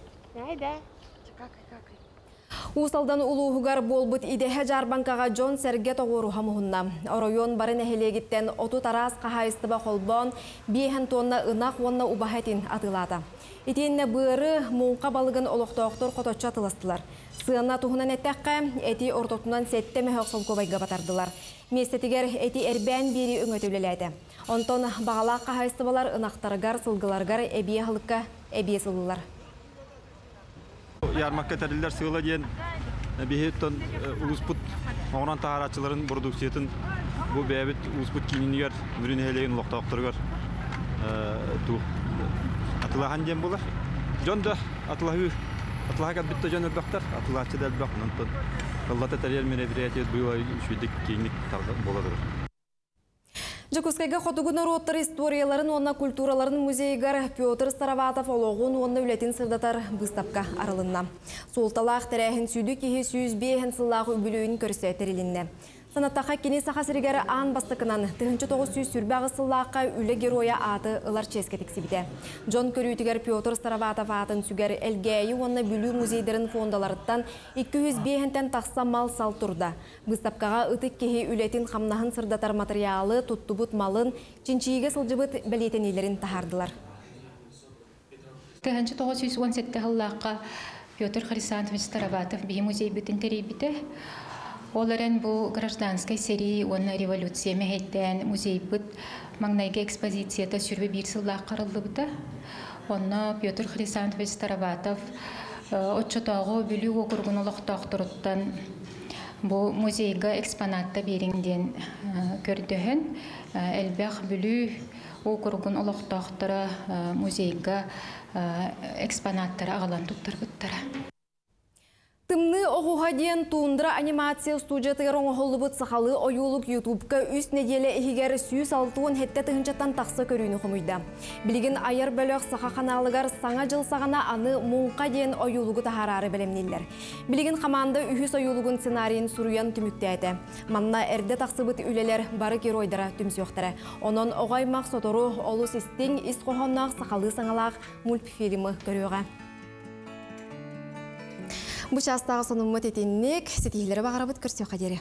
Усалдан улуғығар болбыт идеhe жарбанкаға Джон Серге тоғыру хамуғынна. Оройон барын әхелегіттен оту тарас қағайыстыба қолбон бейхен тонна ынақ онна убахетин атылады. Етенне бұыры мұңқа балығын олықтауқтыр қототча атыластылар. Сығына тұғынан әттәққа әти ортотынан сәтті мәхіқсыл көбайға батардылар. Местетігер әти әрбән бері өңөтөлеләді. Онтон бағалақ қағайыстыбалар ынақтарығар сылғыларғар әбие халыққа әбие сылғылар. Ярмакка тәрілдер сığıla дейін бейхеттен ұлыспұт оңыран тағаратчыларын продукциятын бұл бәйбіт ұлыспұт кейінігер үрін әлеген ұлықтауқтырғар атылаған дейін болар. Жон да атылағы Atlaha bit tojan örbaqtar, atlaçı da elbaq nonton. Kallata tariyel merevriyat bu şuyduk kenglik boladır. Жакускайга хотугуна роттар историяларын, онна культураларын музейгар Петр Староватов олоғын онна үлетін сырдатар бұстапқа арылынна. Солталақ тәрәхін сүйді кеге сүйіз бейхін сыллағы үбілуін көрсетерілінне. Санаттақа кене сақасыргері аң бастықынан 1900 сүрбәғі сыллаққа үлі героя аты ылар ческетік сібіде. Джон көрүйтігер Петр Староватов атын сүгер әлгәйі онна бүлі музейдерін фондаларыттан 200 бейхінтен тақса мал сал тұрда. Бұстапқаға ұтық кеге үлетін қамнағын сырдатар материалы тұттыбыт малын чинчиге сылжыбыт бәлетенелерін тахардылар. 1917 жыллаққа Петр Хрисантович Староватов бей музей бүтін терейбіті. Оларын бұл гражданской серии онна революция мәхеттен музей бұт маңнайғы экспозицията сүрбе бір сыллақ қарылды бұты. Онна Петр Хрисантович Староватов отчетағы бүлі оқырғын олықтақ тұрыттан бұл музейға экспонатта беріңден көрдіғін. Әлбәқ бүлі оқырғын олықтақтыры музейға экспонаттары ағалан тұттыр бұттары. Тымны оғуға дейін туындыра анимация студияты оңғолы бұт сақалы ойулық ютубка үст неделі егер сүйіс алтуын хетті тұхынчаттан тақсы көріні құмыйда. Білген айыр бөліқ сақа қаналығар саңа жыл сағана аны мұңқа дейін ойулығы тахарары білемнелер. Білген қаманды үхіс ойулығын сценарийін сұруян түміктәді. Манна әрді тақсы бұт үлелер бары керойдара түмсіоқтары. Онын оғаймақ сотору олу систен іс қоғаннақ сақалы саңалақ мультфильмі көріға. Бұл частағы сонымы тетеннік, сетейлері бағарабыт көрсе қадері.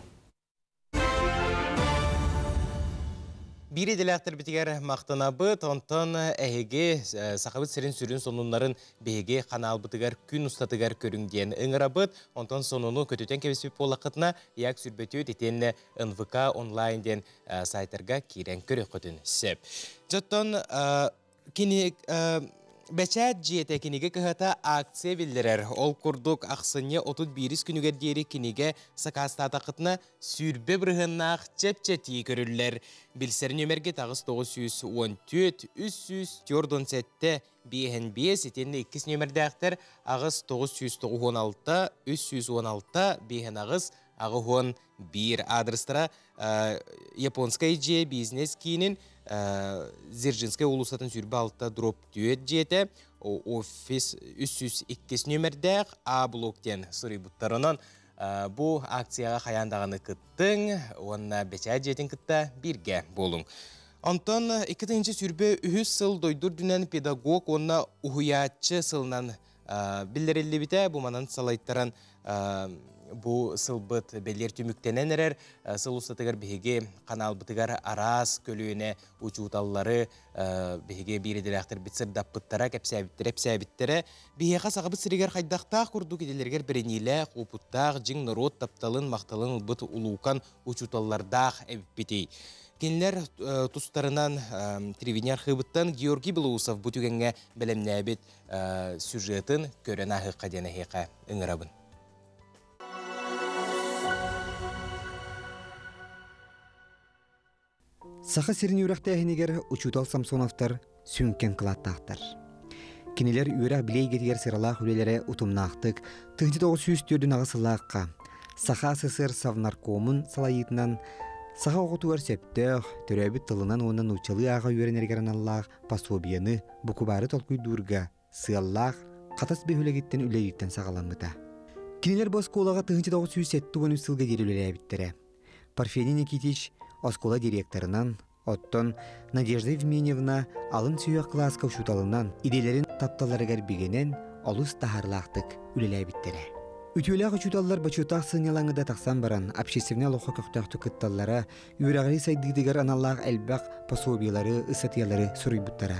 Бири делектор битигер мақтанабыт, онтон әйге сақабыт сірін сүрін сонунларын бейге қанал бітігер күн ұстатығар көріңден ұңырабыт, онтон сонуну көтетен кебеспеп болақытына яқ сүрбетеу тетенні НВК онлайнден сайтарға керен көрі қөтін сөп. Жоттон кені Бәчәт жиеті кенеге кіғата акция білдірер. Ол күрдік ақсыне 31 күнігер дейірі кенеге сақастата қытына сүрбе бірғыннақ чәп-чәтей көрілер. Білсерін өмерге тағыз 914, 397, 5 етенді 2 нөмірді әқтір ағыз 916, 316, 5 ағыз ағы 1 адрестара японскай же бизнес кейінін Зержинская улусатын сүрбі алтта дроп түйет жеті, офис 302 нөмірдәк А блоктен сұрый бұттарынан бұл акцияға қаяндағаны күттің, онына бәчәт жетін күтті бірге болың. Антон 2-ші сүрбі 3 сыл дойдыр дүнен педагог, онына ұхуятчы сылынан білдірелі біті, бұл манан салайттаран Бұл сылбыт белер түміктенен әрер, сыл ұстатығар бейге қанал бұтығар арас көлуіне ұчуыталылары бейге бейрі директор бітсір даппыттара, кәпсәбіттері. Бейге сағабыт сірегер қайдақтақ күрді кеделергер бірінейлі, қопыттақ, жың нұрот, тапталын, мақталын ұлбыт ұлуқан ұчуыталылардақ әбіппетей. Кенлер тұстарынан телевизияр қыбыттан Георгий Белоусов бұтігенге білімне әбет сюжетін көрін ағыққа дене хеқа үңірабын. Сақы сирин үрәқтәхінегер Учутал Самсоновтар сүнкен қылаттақтар. Кенелер үйрақ білейгетігер сыралақ үлелері ұтымнақтық 1904-дің ағысылаққа Саха СССР Совнаркомын салайытынан Саха оғытуар септіғ, түрәбіт тылынан онын ұчалы аға үйренергерін Аллах пособияны бұқыбары толқой дұрға сыаллақ қатас бейхулегеттен үлеліктен сағаламыда. Кенелер Босколаға 1907 сылға дерілері әбіттері. Парфений Никитич Оскола директорынан, оттон Надежда Евменьевна алын сүйек класска ұшуталынан иделерін тапталарығар бігенен олыс тахарлақтық үлелі біттері. Үтілі ұшуталылар бачутақ сыңелаңыда тақсан баран, общественне лоқа көқтақты күтталлара, үйрағыры сайдығдығар аналлақ әлбәқ пособиялары, ұсатиялары сұрый бұттара.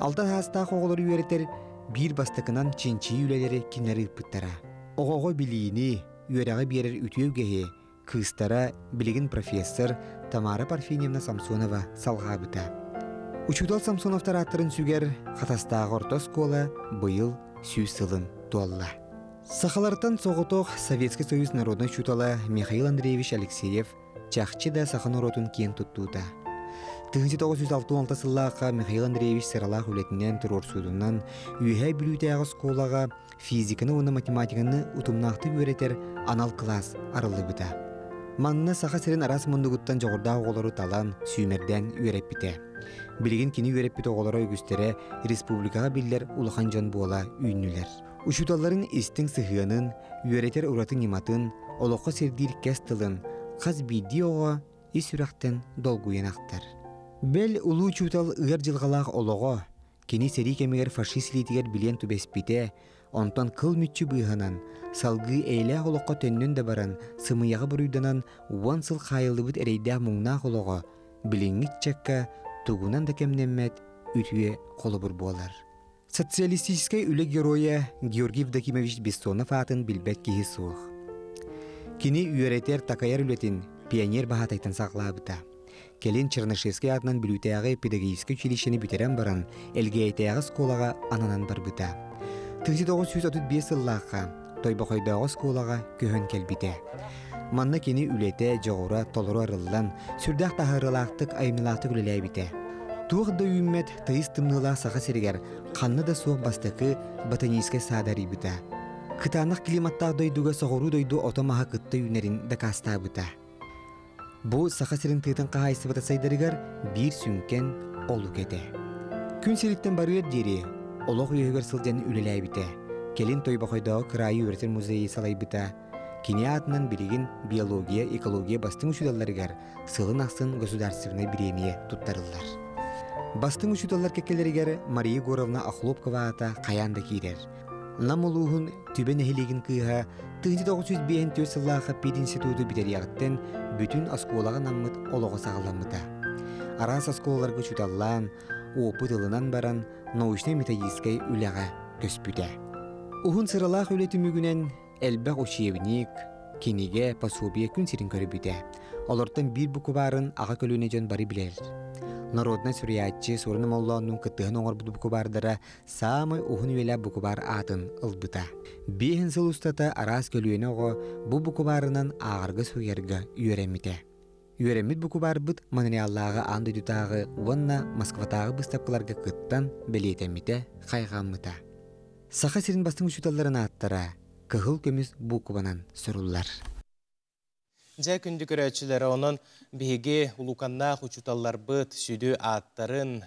Алта хастақ оғылыр үйретер бір бастықынан ченчи үлелері кенері бұттара. Оғығы білейіні, үйрағы берер үтеугеге, Кыстара білігін профессор Тамара Парфеневна Самсонова салғабыта. Учутал Самсоновтар аттырын сүгер қатастағы ортоскола бұйыл сүйіз сылын туалла. Сақалартан соғытоқ Советский Союз народный чутала Михаил Андреевич Алексеев чақчы да сақын оротын кен тұттуда. 1966 сыллааққа Михаил Андреевич Саралах үлетінен тұрорсудынан үйе білуйтеағы сколаға физиканы оны математиканы ұтымнақты өретер анал класс арылы бұта. Манны сақа сірін арас мұндығыттан жоғырдағы олары талан сүймерден үйереп біте. Білген кені үйереп біте олары өгістері республикаға білдер ұлыған жан бола үйінілер. Ушуталарын істің сығыянын, үйеретер ұратың иматын, олыққа сердир кәстілін, қаз бейді оға ес үрақтен долгуен ақтар. Бәл ұлы учутал ұғар жылғалақ олығы, кені сәрі кемегер фашистилетігер білен түбеспіте, онтан қыл мүтчі бұйғанан, салғы әйләқ олыққа төннен де баран, сымыяғы бұруйданан, уан сыл қайылы бұд әрейдәқ мұңнақ олығы, біліңгіт чәкка, тұғынан да кемнеммет, үтуе қолы бұр болар. Социалистической үлі героя Георгий Евдокимович Бессонов атын білбәт кейі суық. Кені үйеретер такаяр үлетін пионер бағатайтын сақлабыта. Келен Чернышевский атынан білутаяғы педагогический училищені бүтерен баран, әлгейтаяғы сколаға ананан бар бұта. 1935 сыллаққа Тойбақойдағы сколаға көхін келбіте. Манна кені үлеті, жоғыра, толыру арылдан, сүрдақ тағырылақтық, айымылақтық үлелей біте. Туғда үймет тайыз тымнылақ сақа сергер, қанны да суық бастықы ботанийскай садари бұта. Қытанық климаттақ дойдуға соғыру дойду отамаға қытты үйнерін дақаста бұта. Бұл сақа серін тыйтын қағайсы бұта сайдарығар бір сүнкен олу кеті. Күн серіктен барыр дері, олық үйегер сылден үлелей біте. Келін Тойбақойдағы қырайы өртер музейі салай бұта. Кене атынан білеген биология, экология бастың үшудаларығар сылын ақсын государственной премия тұттарылар. Бастың үшудалар кекелерігер Мария Горовна Ахлопкова ата қаянда кейдер. Намылуғын түбен әхелеген кыға 1954 сыллаға пед институты бітер яғыттен бүтін асколаға наммыт олығы сағаламыта. Арас асколаларға үшудаллан, опыт ылынан баран научно-методическай үліға көспүті. Уғын сыралақ өлеті мүгінен әлбәқ учебник, кенеге, пособие күн сирин көрі біте. Олардан бір бұқы барын аға көліне жон бары білер. Народна сүриятчы сорыны моллауының кыттығын оңыр бұқы бардара самай уғын өйлі бұқы бар атын ұлбыта. Бейхін сыл ұстата арас көліне оғы бұқы барынан ағырғы сөйергі үйереміте. Үйереміт бұқы бар бұд материаллағы анды дүтағы онна Москватағы бұстапқыларға кыттан белетеміте қайғамыта. Сақа сирин бастың үшуталарын аттара кығыл көміз бұқыбанан сұрулар. Жа күнді көрәтшілері оның бейге ұлуканнақ ұчуталар бұд сүді аттарын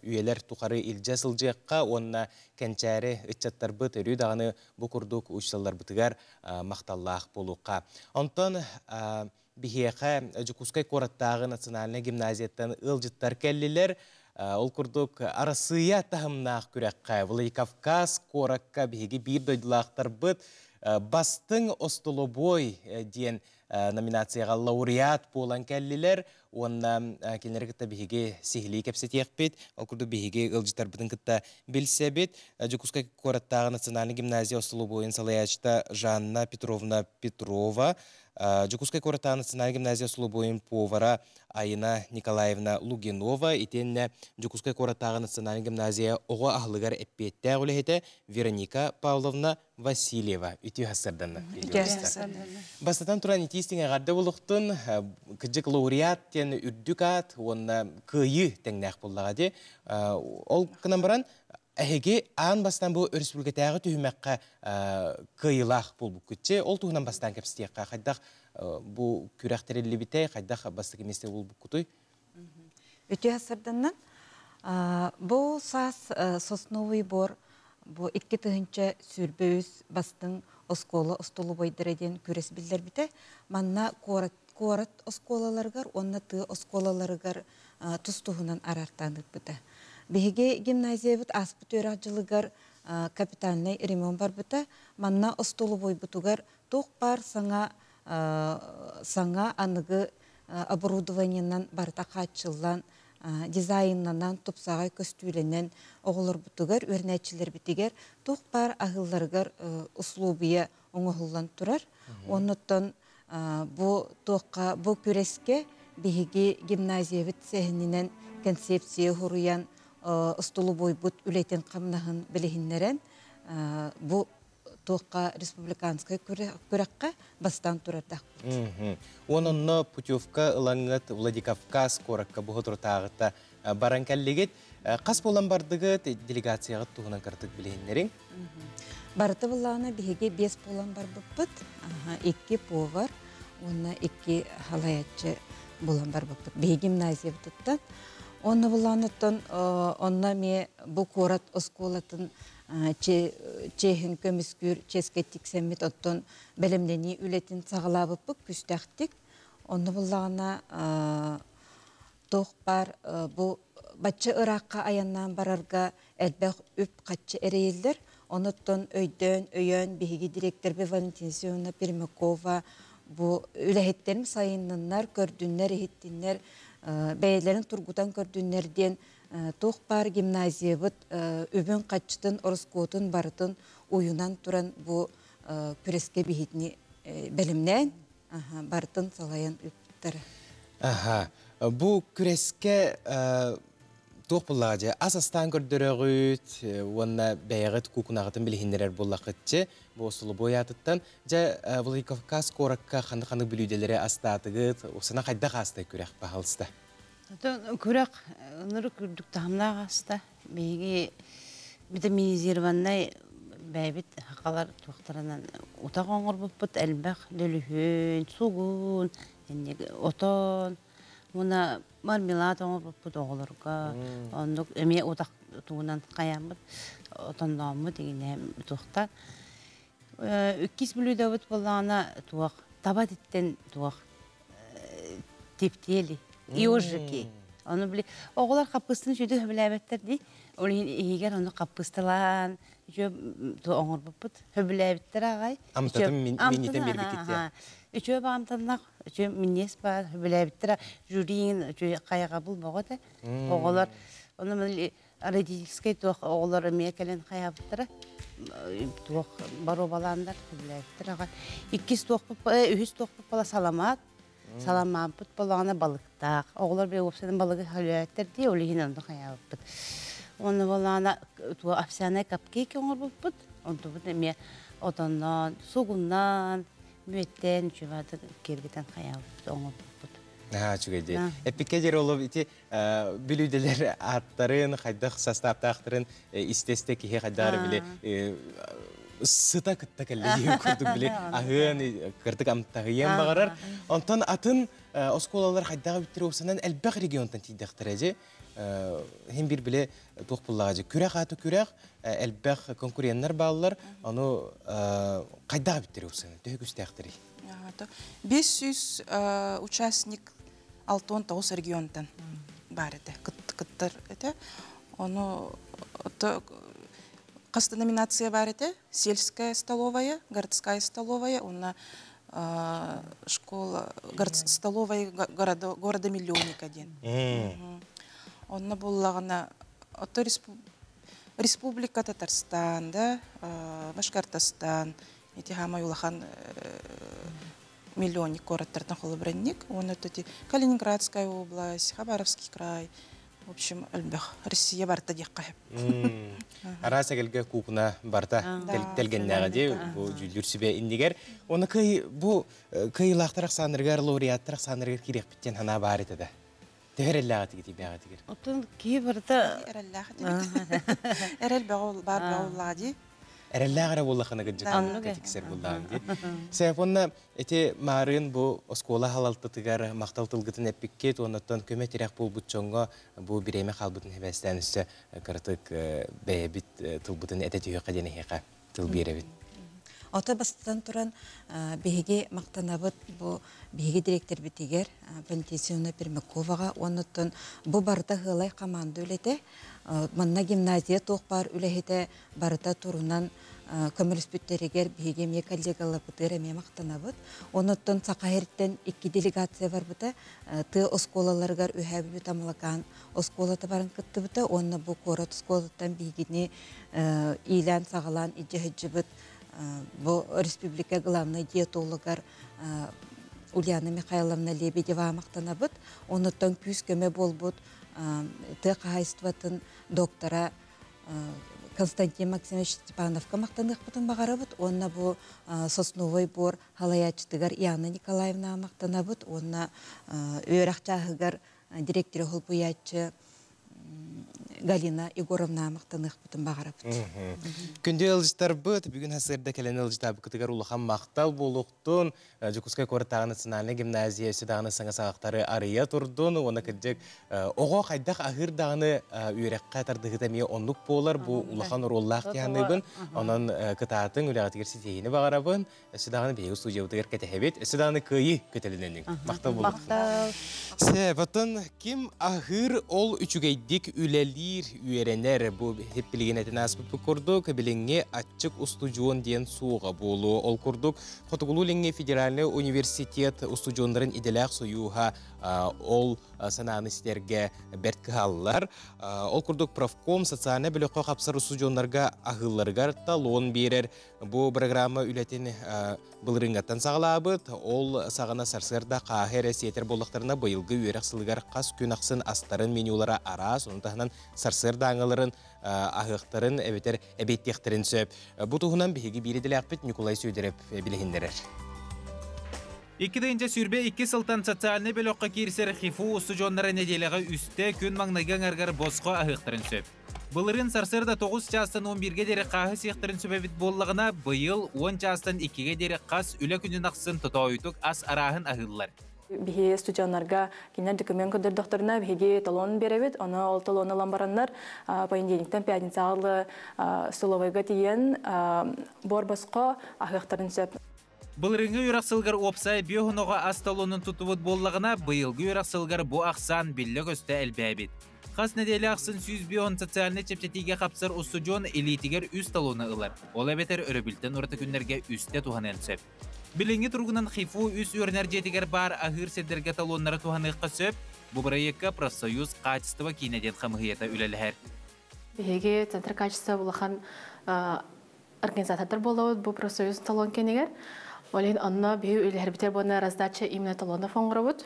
үйелер тұқары илжа сылжыққа онына кәнчәрі үтчаттар бұд өрі дағаны бұқырдық ұчуталар бұтығар мақталлақ болуққа. Онтан бейге жүкускай қораттағы национальный гимназияттан ұлжыттар кәлілер ол күрдік арасыя тағымнақ күрәққа. Владикавказ қораққа бейге бір дойдылақтар бұд бастың остолобой ден номинацияға лауреат болан кәлілер, онна келінер кітті бейге сихили кәпсет еқпет, ол күрді бейге ұлжытар бұдың кітті білсе бет. Жүкускай қораттағы национальный гимназия остолобойын салаячта Жанна Петровна Петрова, Жүкускай қораттағы национальный гимназия остолобойын повара Айна Николаевна Лугинова, итенне Жүкускай қораттағы национальный гимназия оға ағылығар әппетті әғілі Вероника Павловна Васильева. Үті ғасырданы. Бастатан тұран итестің әғарды болуқтын, күджік лауреат тен үрдік ат, оны күйі тәңнәқ болуға де. Ол күнан баран, әхеге аң бастан бұл республикатағы түйімәққа күйілақ бұл күтче, ол тұғынан бастан кәпістеққа қайдақ бұл күрәқтерелі біте, қайдақ бастық еместе бұл күтуй? Үті ғасырданнан, бұл сас сосновый бор, бұл 2 тұхынча сүрбөз бастың осколы, остолы бойдыреден көрес білдер біте, манна қорат осколаларғар, онна ты осколаларғар тұстуғынан арартанып біте. Беге гимназия бұд аспыт өрағжылығар капитальный ремонт бар бұта, манна остолы бой бұтығар тоқ бар саңа анығы оборудованиянан барта қатшылан, дизайнынан топсағай көстүйленен оғылыр бұтығар, өрнәтчілер бітігер, тоқ бар ағыларғар ұслубия оңығылан тұрар. Оныттан бұл көреске беге гимназия бұд сәхінінен концепция ғұрыян ұстылы бой бұд үлейтен қамнағын білігінлерен бұл туаққа республиканскай көрәққа бастан тұрардақ. Онынны путевка ылаңыт Владикавказ коракка бұғытыр тағыта баран кәллегет. Қас болан бардығы делегацияға туғынан кірдік білейіндерің? Барыты бұлағына бігі 5 болан бар бұппыт, 2 повар, оны 2 халаятчы болан бар бұппыт. Бігі гимназия бұтыттан. Оны бұлағынаттан, онна ме бұл корат осколатын чехін көміскүр, ческеттік сәммет оттан бәлімдені үлетін сағыла бұппы күстәқтік. Оны бұлағына тоқ бар бұл Батчы ыраққа аяннан барарға әлбәқ үп қатчы әрейілдер. Оныттан өйөн бейгі директорбе Валентина Сеуна Пермякова бұл үләхеттерім сайыннанар, көрдінлер, ехеттінлер, бәйелерін тұрғудан көрдінлерден тоқ бар гимназия бұд үбін қатчытын, орыскотын, барытын ойынан тұран бұл күреске бейетіне бәлімнен барытын салайын үптірі. Бұл күреске Тоқ бұллағыжы, асастан көрдіріғіт, онына бәйіғіт күкінағытын білігіндерер боллақытчы, бұл осылы боятыттан, жа Владикавказ коракка қанды-қанды білуделері астатығыт, осына қайда қастай көрек бағалысты? Көрек, ұныры көрдік тағымнақ аста, бейге витаминизированнай бәйбіт хақалар туақтарынан ұтақ оңыр бұппыт, әлбәқ, лөліхін, суғын, отон, Мына мармелад оңыр бұппыт оғылырға, әме отақ туғынан қаямыд, отандамы деген туақтан. Үккіз білуді өт болағына туақ, табат еттен туақ тептелі, иожыки. Оны біле, оғылар қапқыстың жөді хөбіләбеттер дей, ол егер оны қапқыстылан, оңыр бұппыт, хөбіләбеттер ағай. Амтадым менетен бербі кетті. Үчөө бағымтаннақ, үчөө мінес бар, біләбіттіра жүрейін, үчөө қайға бұл бағыды. Оғылар, оны мүлі родительскай туақ оғылар өмекелен қайабыттыра, туақ бару баландар, біләбіттіра. Үхіз туақ бұп бала саламат, саламат бұт балағына балықтақ. Оғылар бе өпсенің балығы халуәттер дей, олығын онды қайабыппыт. Оны балағына туақ афсианай капкейк оңыр бұппыт, онды бұт әме отаннан, суғыннан, Мөттен жүвады кергітен қаяуып оңып бұд. Чүгейді. Әппекке жер олып, білуделер аттарын, қайдақ састаптақтарын істесті кеге қайдары біле сыта күтті кәлі көрдік біле ағын, кірдік амттағыен бағарар. Онтан атын осколалар қайдағы бүттірі осынан әлбәқ регионтан тейдіқтір әже. Hem bir bile toqpullağıcı kürek atı kürek elbək konkurenler bağlılar onu kaydağı bittiriyor sana tühük üstəxtiri. 500 участник 6-9 регионтан бар еді, кыттыр еді. Оны қасты номинация бар еді, сельская столовая, городская столовая, оны школа, столовая города-миллионника ден. Онна боллағына Республика Татарстан, Башкортостан, Хама Юлахан миллионник городтардан қолы біріннік. Оны Калининградская область, Хабаровский край. В общем, Россия барта дек қайып. Араса келге кукуна барта телгеннәға де, жүрсібе индегер. Оны кыйлақтырақ санырғар, лауреаттырақ санырғар керек біттен хана бар етеді. Әрелләғаты кеті бәға тегер. Отын кейбірді... Әрел бар бағыллаға де. Әрелләғара болақына күнжік кәтіксер болағын де. Сәп онына әте марын бұл оскола халалтытығар мақтал тылғытын әппеккет, онаттан көметерек бұл бұтчонға бұл біреме қалбытын әбәстән үсті қыртық бәйбіт тылбытын әте түйі қадені хеқа тыл беребіт. Ота бастан туран беге мактанабыт бу беге директор битигер Валентина Пермяковага онуттан бу барда хылай команда үлете манна гимназия тоқ бар үлехете барда турунан көмөлүспүттеригер беге ме коллегалар бутыра ме мактанабыт онуттан сакаерттен 2 делегация бар бута ты осколаларгар үһәбү тамлакан осколата барын кыттыбыта онна бу корот осколаттан бегени илан сагалан иҗеһҗибит Бұл республика главный диетологар Ульяна Михайловна Лебедева мақтана бұд. Онытын күз көме бол бұд. Ты қайыстыватын доктора Константин Максимович Степановка мақтандық бұтын бағара бұд. Онна бұл Сосновой бор халаячтығар Яна Николаевна мақтана бұд. Онна өйрақ жағығар директоры ғылбуятчы Галина Егоровна мақтандық бұтын бағара бұд. Күнде ылжыстар бұд, бүгін хасырда кәлен ылжыта бұқытығар улахан мақтал болуқтың, Жукускай Кортағыны Цинальны гимназия өсідағыны саңа сағақтары арыя тұрдың, оны кірдік оға қайдақ ағыр дағыны үйрекқа тардығы тәмейе онлық болар, бұл улахан ұроллақ тияны онын кытатын үліғатығыр сетейіні бағарабын, өсідағыны бейгі студия ұтығыр кәтәхебет, өсідағыны көйі көтеліненің. Мақтал болуқтың. Сәбатын, кім ағыр ол үчігейдік үләлір үйеренер бұл хеп білгенетін аспып көрдік, біліңе атчық устудион ден суға болу. Ол көрдік, Хотығылу ліңе Федеральный университет устудионларын иделәқ союға ол сананы стерге бәрткі халылар. Ол көрдік профком социальны біліққа қапсар устудионларға ағылларғар талон берер. Бұл программа үләтін бұлырыңғаттан сағылабыд. Ол сағына сарсырда қағыр әсетер болықтарына бұйылғы үйерек сылығар қас күн ақсын астарын менюлара ара, сонытағынан сарсырда аңыларын ағықтарын әбеттектерін сөп. Бұл тұғынан бейгі береділі ақпет Николай Сөйдереп білігіндерер. 2-нче сүрбе 2 сылтан социальный бөлөккө кирсер хифу устудионнары неделеге үсте күн маңнайган аргар боско ағықтырын сөп. Бұлырын сарсырда 9 частан 11-ге дері қағы сектырын сөбебіт боллағына бұйыл 10 частан 2-ге дері қас үлі күнін ақсын тұтауытық ас арағын ағылылар. Бихе студионнарға кинер документ көдір докторына бихеге талон беребет, оны ол талоны ламбараннар понедельниктен пятницағылы столовайға тиен бор боско ағықтырын сөп. Бұлырыңғы үйрақсылғар опсай биохыноға ас талонын тұтывыд боллағына бұйылғы үйрақсылғар бұ ақсан білі көсті әлбәбет. Қас неделі ақсын сүйіз биохон социальны чепчетиге қапсар устудион элитигер үз талоны ылар. Ол әбетер өрөбілтен ұрты күндерге үсте туған әлсөп. Біліңгі тұрғынан хифу үз өрнер жетігер бар ағыр седерге талонлары туғаныққа сөп, бұ проектқа профсоюз качество кейнеден қамығыйета үлелігер. Беге центр качество бұлақан организатор болуы бұл профсоюз талон кенегер. Олен анна беу үлербитер боны раздача именно талона фонгровут.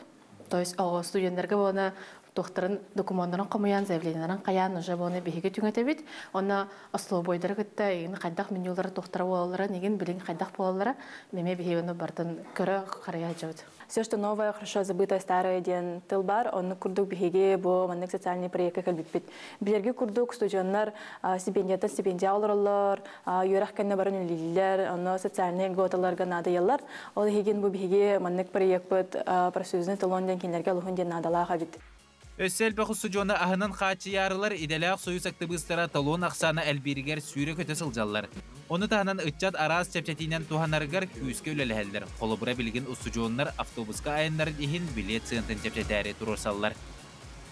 То есть студентлерге боны докторын документтарын қомыян, заявленияларын қаян уже боны беге түңетебит. Онна аслы бойдары кытта егін қайдақ менюлары доктора болалары, неген білін қайдақ болалары, меме беге оны бардын көрі қарая жауд. Все, что новое, хорошо забытое, старое ден тыл бар, оны курдук беге бо маннек социальный проект кәлбитпит. Билерге курдук студенттар стипендия алырлар, юрақ кәнне барын үлелер, оны социальный готаларга надыялар. Ол хеген бу беге маннек проект бит профсоюзный талонден кинлерге алуын ден надалаға бит. Өссел бақы студионы ағынан қачы ярылар иделяқ союз активистара талон ақсаны әлберігер сүйрі көте сылжалар. Оны тағынан ұтчат араз чепчетінен туғанарғар күйіске өлелі қолы бұра білген устудионлар автобусқа айынларын ехін билет сығынтын чепчетәрі тұрырсалар.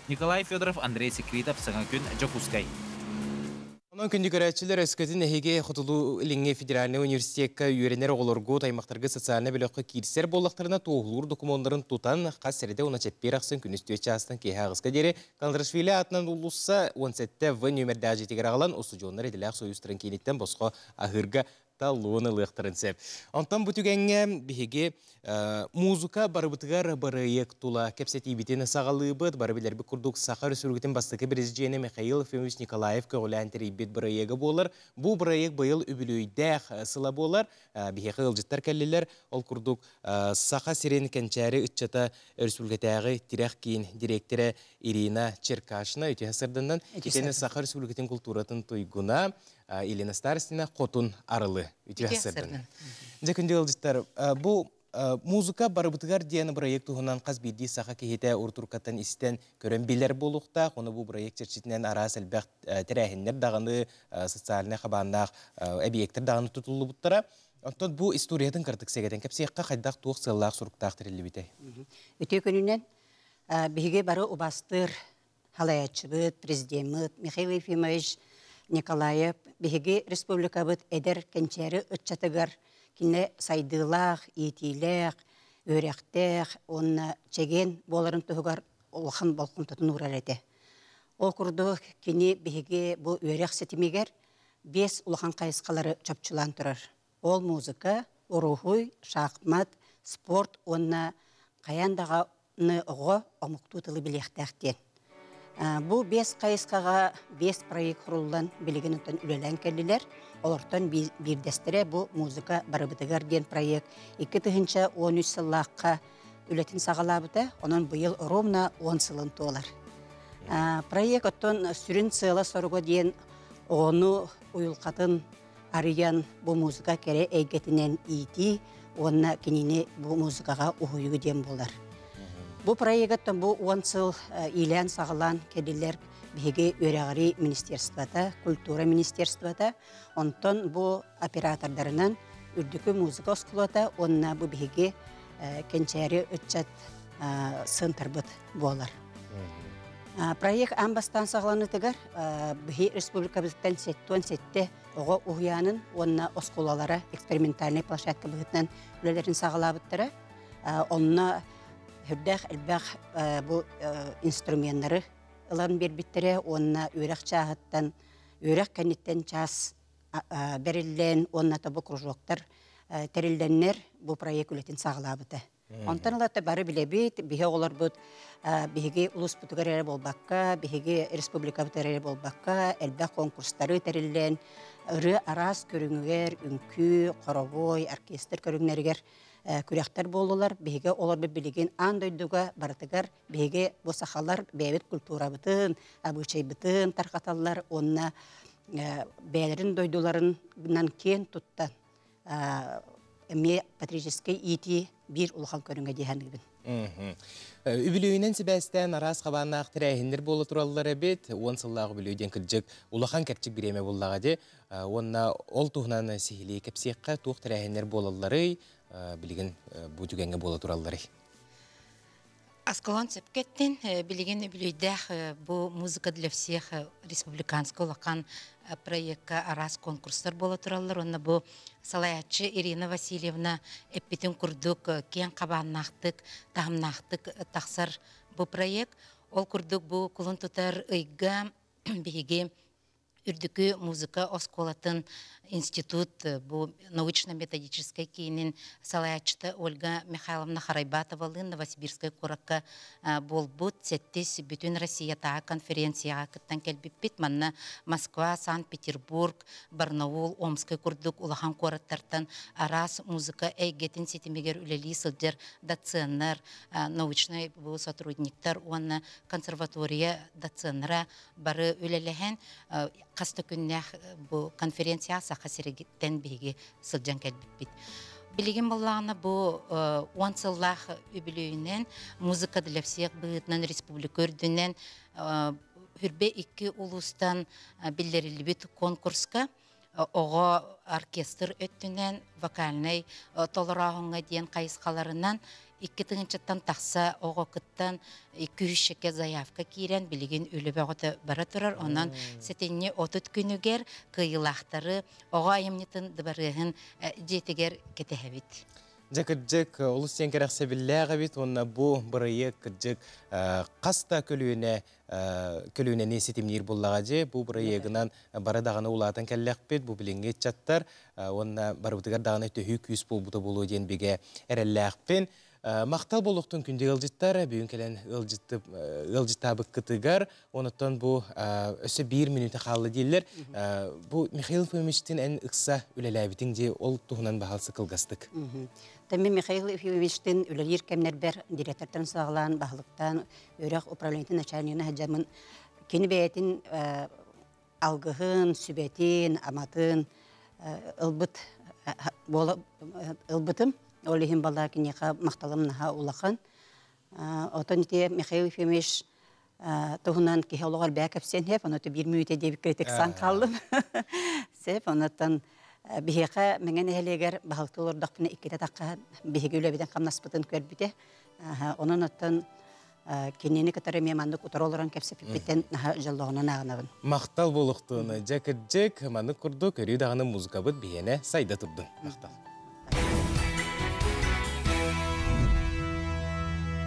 Николай Федоров, Андрей Секретов, Саңа күн, Жокускай. Онан күнді көрәтшілер өскөтін әхеге Хотылу Леңе Федеральный университетка үйренер оғылырғы таймақтарға социальны біліққа кирсер болақтарына тоғылыр документларын тұтан қас сәреді оны чәппер ақсын күністөтші астын кейі ағысқа дері Калдрашвили атынан ұлысса 17 в нөмірді ажетегер ағылан ұстудионлар еділәқ союзтырын кейнеттен босқа ағырға талуыны лықтырын сәп. Онтан бұтігенге бігеге музыка барыбытығар барыйық тула кәпсеті бітені сағалыбыд, барыбілер бі күрдік Сақар Сүргітін бастықы президиені Михаил Ефимович Николаев көғіләнтері бет барыйығы болыр. Бұл барыйық бұйыл үбілуйдәқ сыла болар. Бігеғі ұлжыттар кәлілер, ол күрдік Сақа Сирен кәнчәрі үтчата Республикатағы тирек кейін директоры Ирина Черкашина өте ғасырдынан кетені Сақар Сүргітін культуратын тұйгуна Елена Старостина қотын арылы өте ғасырдынан. Жекінде ұлжыттар, бұл музыка барыбытығар дияны проект тұғынан қаз бейді сақа кейті ұртұрқаттан істен көрін белер болуқта, оны бұл проект черчетінен арас әлбәқ тірәхінлер дағаны социаліне қабаннақ әбиектер дағаны тұтылы бұттара. Онтан бұл историятын кірдік сегеден кәпсеққа қайдақ туық сыллақ сұрықтақ тірелі біте. Өте күнінен біге бары ұбастыр халаятчыбыт, президентмыт Михаил Ефимович Николаев біге республика бұд әдер кәнчәрі үтчатығар кине сайдылақ, етилек, өректек, онна чеген боларын тұғығар олған болқын тұтын ұрар әді. Ол күрді кені біге бұл өрек сетімегер 5 ұлған қайысқалары чөпчілан тұрар. Ол музыка, ұрухуй, шахмат, спорт, онна қаяндағаны ұғы омықту тылы білектәқтен. Бу 5 кайыскага 5 проект құрылдан билеген өттен үлелен келдилер. Олортон бирдестире бу музыка барыбытыгар ден проект 2013 сыллаққа үлетін сағалабыта, онан бұйыл ровно 10 сылын толар. Проект оттон сүрін сыйла соруға ден оны уйылқатын арыян бу музыка кере әйгетінен ити, онна кеніне бу музыкаға уйығы ден болар. Бу проекттан бу 10 сыл илен сағалан кеділер биге өрәгәри министерствота, культура министерствота, онтон бу оператордарынан үрдүкү музыка оскулата, онна бу биге кенчәре үтчат сынтырбыт болар. Проект амбастан сағланы тегер, бихи республикабыздан сетте оға уянын, онна оскулалара экспериментальный площадка бігітнен үлелерін сағалабыттыры, онна хүрдәқ әлбәқ бу инструменттары ылан бербиттере, онна үйрәк чағыттан, үйрәк кәнеттен час берілден, онна табы кружоктар тәрілденнер бу проект үлетін сағалабыты. Онтан алатта бары білебейт, біге олар бұд, біге ұлыс бұтығар әрі болбаққа, біге республика бұтығар әрі болбаққа, әлбәқ конкурстары тәрілден, ұры арас көріңігер, үнкі, қоровой, оркестр көріңнергер күряқтар болулар, біге олар білеген андойдуға барытығар, біге босақалар бәйбет культура бұтын, абычай бұтын тарқаталар, онына бәлерін дойдуларынан кен тұттан, әме патрический ити bir улхан көріңге дейхәнігін. Үбілуінен сібәстен арас қабаннақ тірәйіндер болы тұралылары бет, 10 сыллағы білуіден күлжік улахан кәрчік біреме боллаға де, онна ол тұғынан сихилей кәпсеққа туқ тірәйіндер болылары білген бұ дүгенге болы тұралылары. Аскалан сепкеттен билеген билейдах бу музыка для всех республиканского лакан проектка арас конкурстар боло тураллар. Онна бу салаячы Ирина Васильевна эппитин курдук кен кабаннахтык, тахымнахтык тахсар бу проект. Ол курдук бу кулун тутар ыйга биге үрдүкү музыка осколатын институт, бу научно-методической кейнин салаячыта Ольга Михайловна Харайбатова Новосибирская куракка болбут сеттес бүтүн Россиятаа конференцияга кыттан келбиппит. Манна Москва, Санкт-Петербург, Барнаул, Омская курдук улахан кураттартан арас музыка эйгетин сетимегер үлели сылдер доценнер, научный сотрудниктар, онна консерватория доценнера бары үлелеген қасты күннәх бу конференция сақа серегеттен беге сылжан кәлбіппет. Білеген болағына бу 10 сыллах үбілейінен музыка для всех бұғытнан республика үрдінен үрбе 2 улустан білдерілбет конкурска оға оркестр өттінен вокальный толырағыңа дейін қайысқаларынан 2 тыңынчаттан тақса оға күттан 200-шеке заявка кейрен білеген өлі бәғыты бара тұрар. Онан сетенне 30 күнігер кыйылақтары оға айымнетін дыбарығын жетігер кетехебет. Жакыржык улустен керексе билләгә бит, онна бу бырыйы кыржык каста көлүнә несетимнир буллага же, бу бырыйыгынан барадаганы улатын келлек бит, бу билинге чаттар, онна барыбытыгар даганы төһү күс булбута болуу ден биге эрелләкпен. Мақтал болуқтың күнде ылжыттар, бүйін келен ылжыттабы кытыгар, оныттан бұл өсі 1 минуты қалды дейлер. Бұл Михаил Ефимовичтің ән ұқса үлеләбітің де ол тұғынан бағалсы қылғастық. Тәмі Михаил Ефимовичтің үлелер кәмнер бәр директортан сағылан, бағылықтан, өрақ управлениятын начальнигіне хаджамын кені бәйтін алғығын, сүбәтін, аматын, ылбытым. Олихин балар кинеха мақталым наха улахан. Отон ите Михаил Ефимович туғынан кеhe олығар бәкәпсен хеп, оноты 1 минуте деп кретик сан қалым. Сеп, онотан бихеқа мәңген әлегер бағылты олырдақпына 2 таққа бихеге өлебеден қамнаспытын көрбіде. Onun оттан кенені кітары мемандық ұтар олыран кәпсіп беттен жыллығынан ағынағын. Мақтал болуқтуыны жәкір жәк, маңды күрді көрі дағының музыка бұд бейіне сайда тұрдың. Мақтал.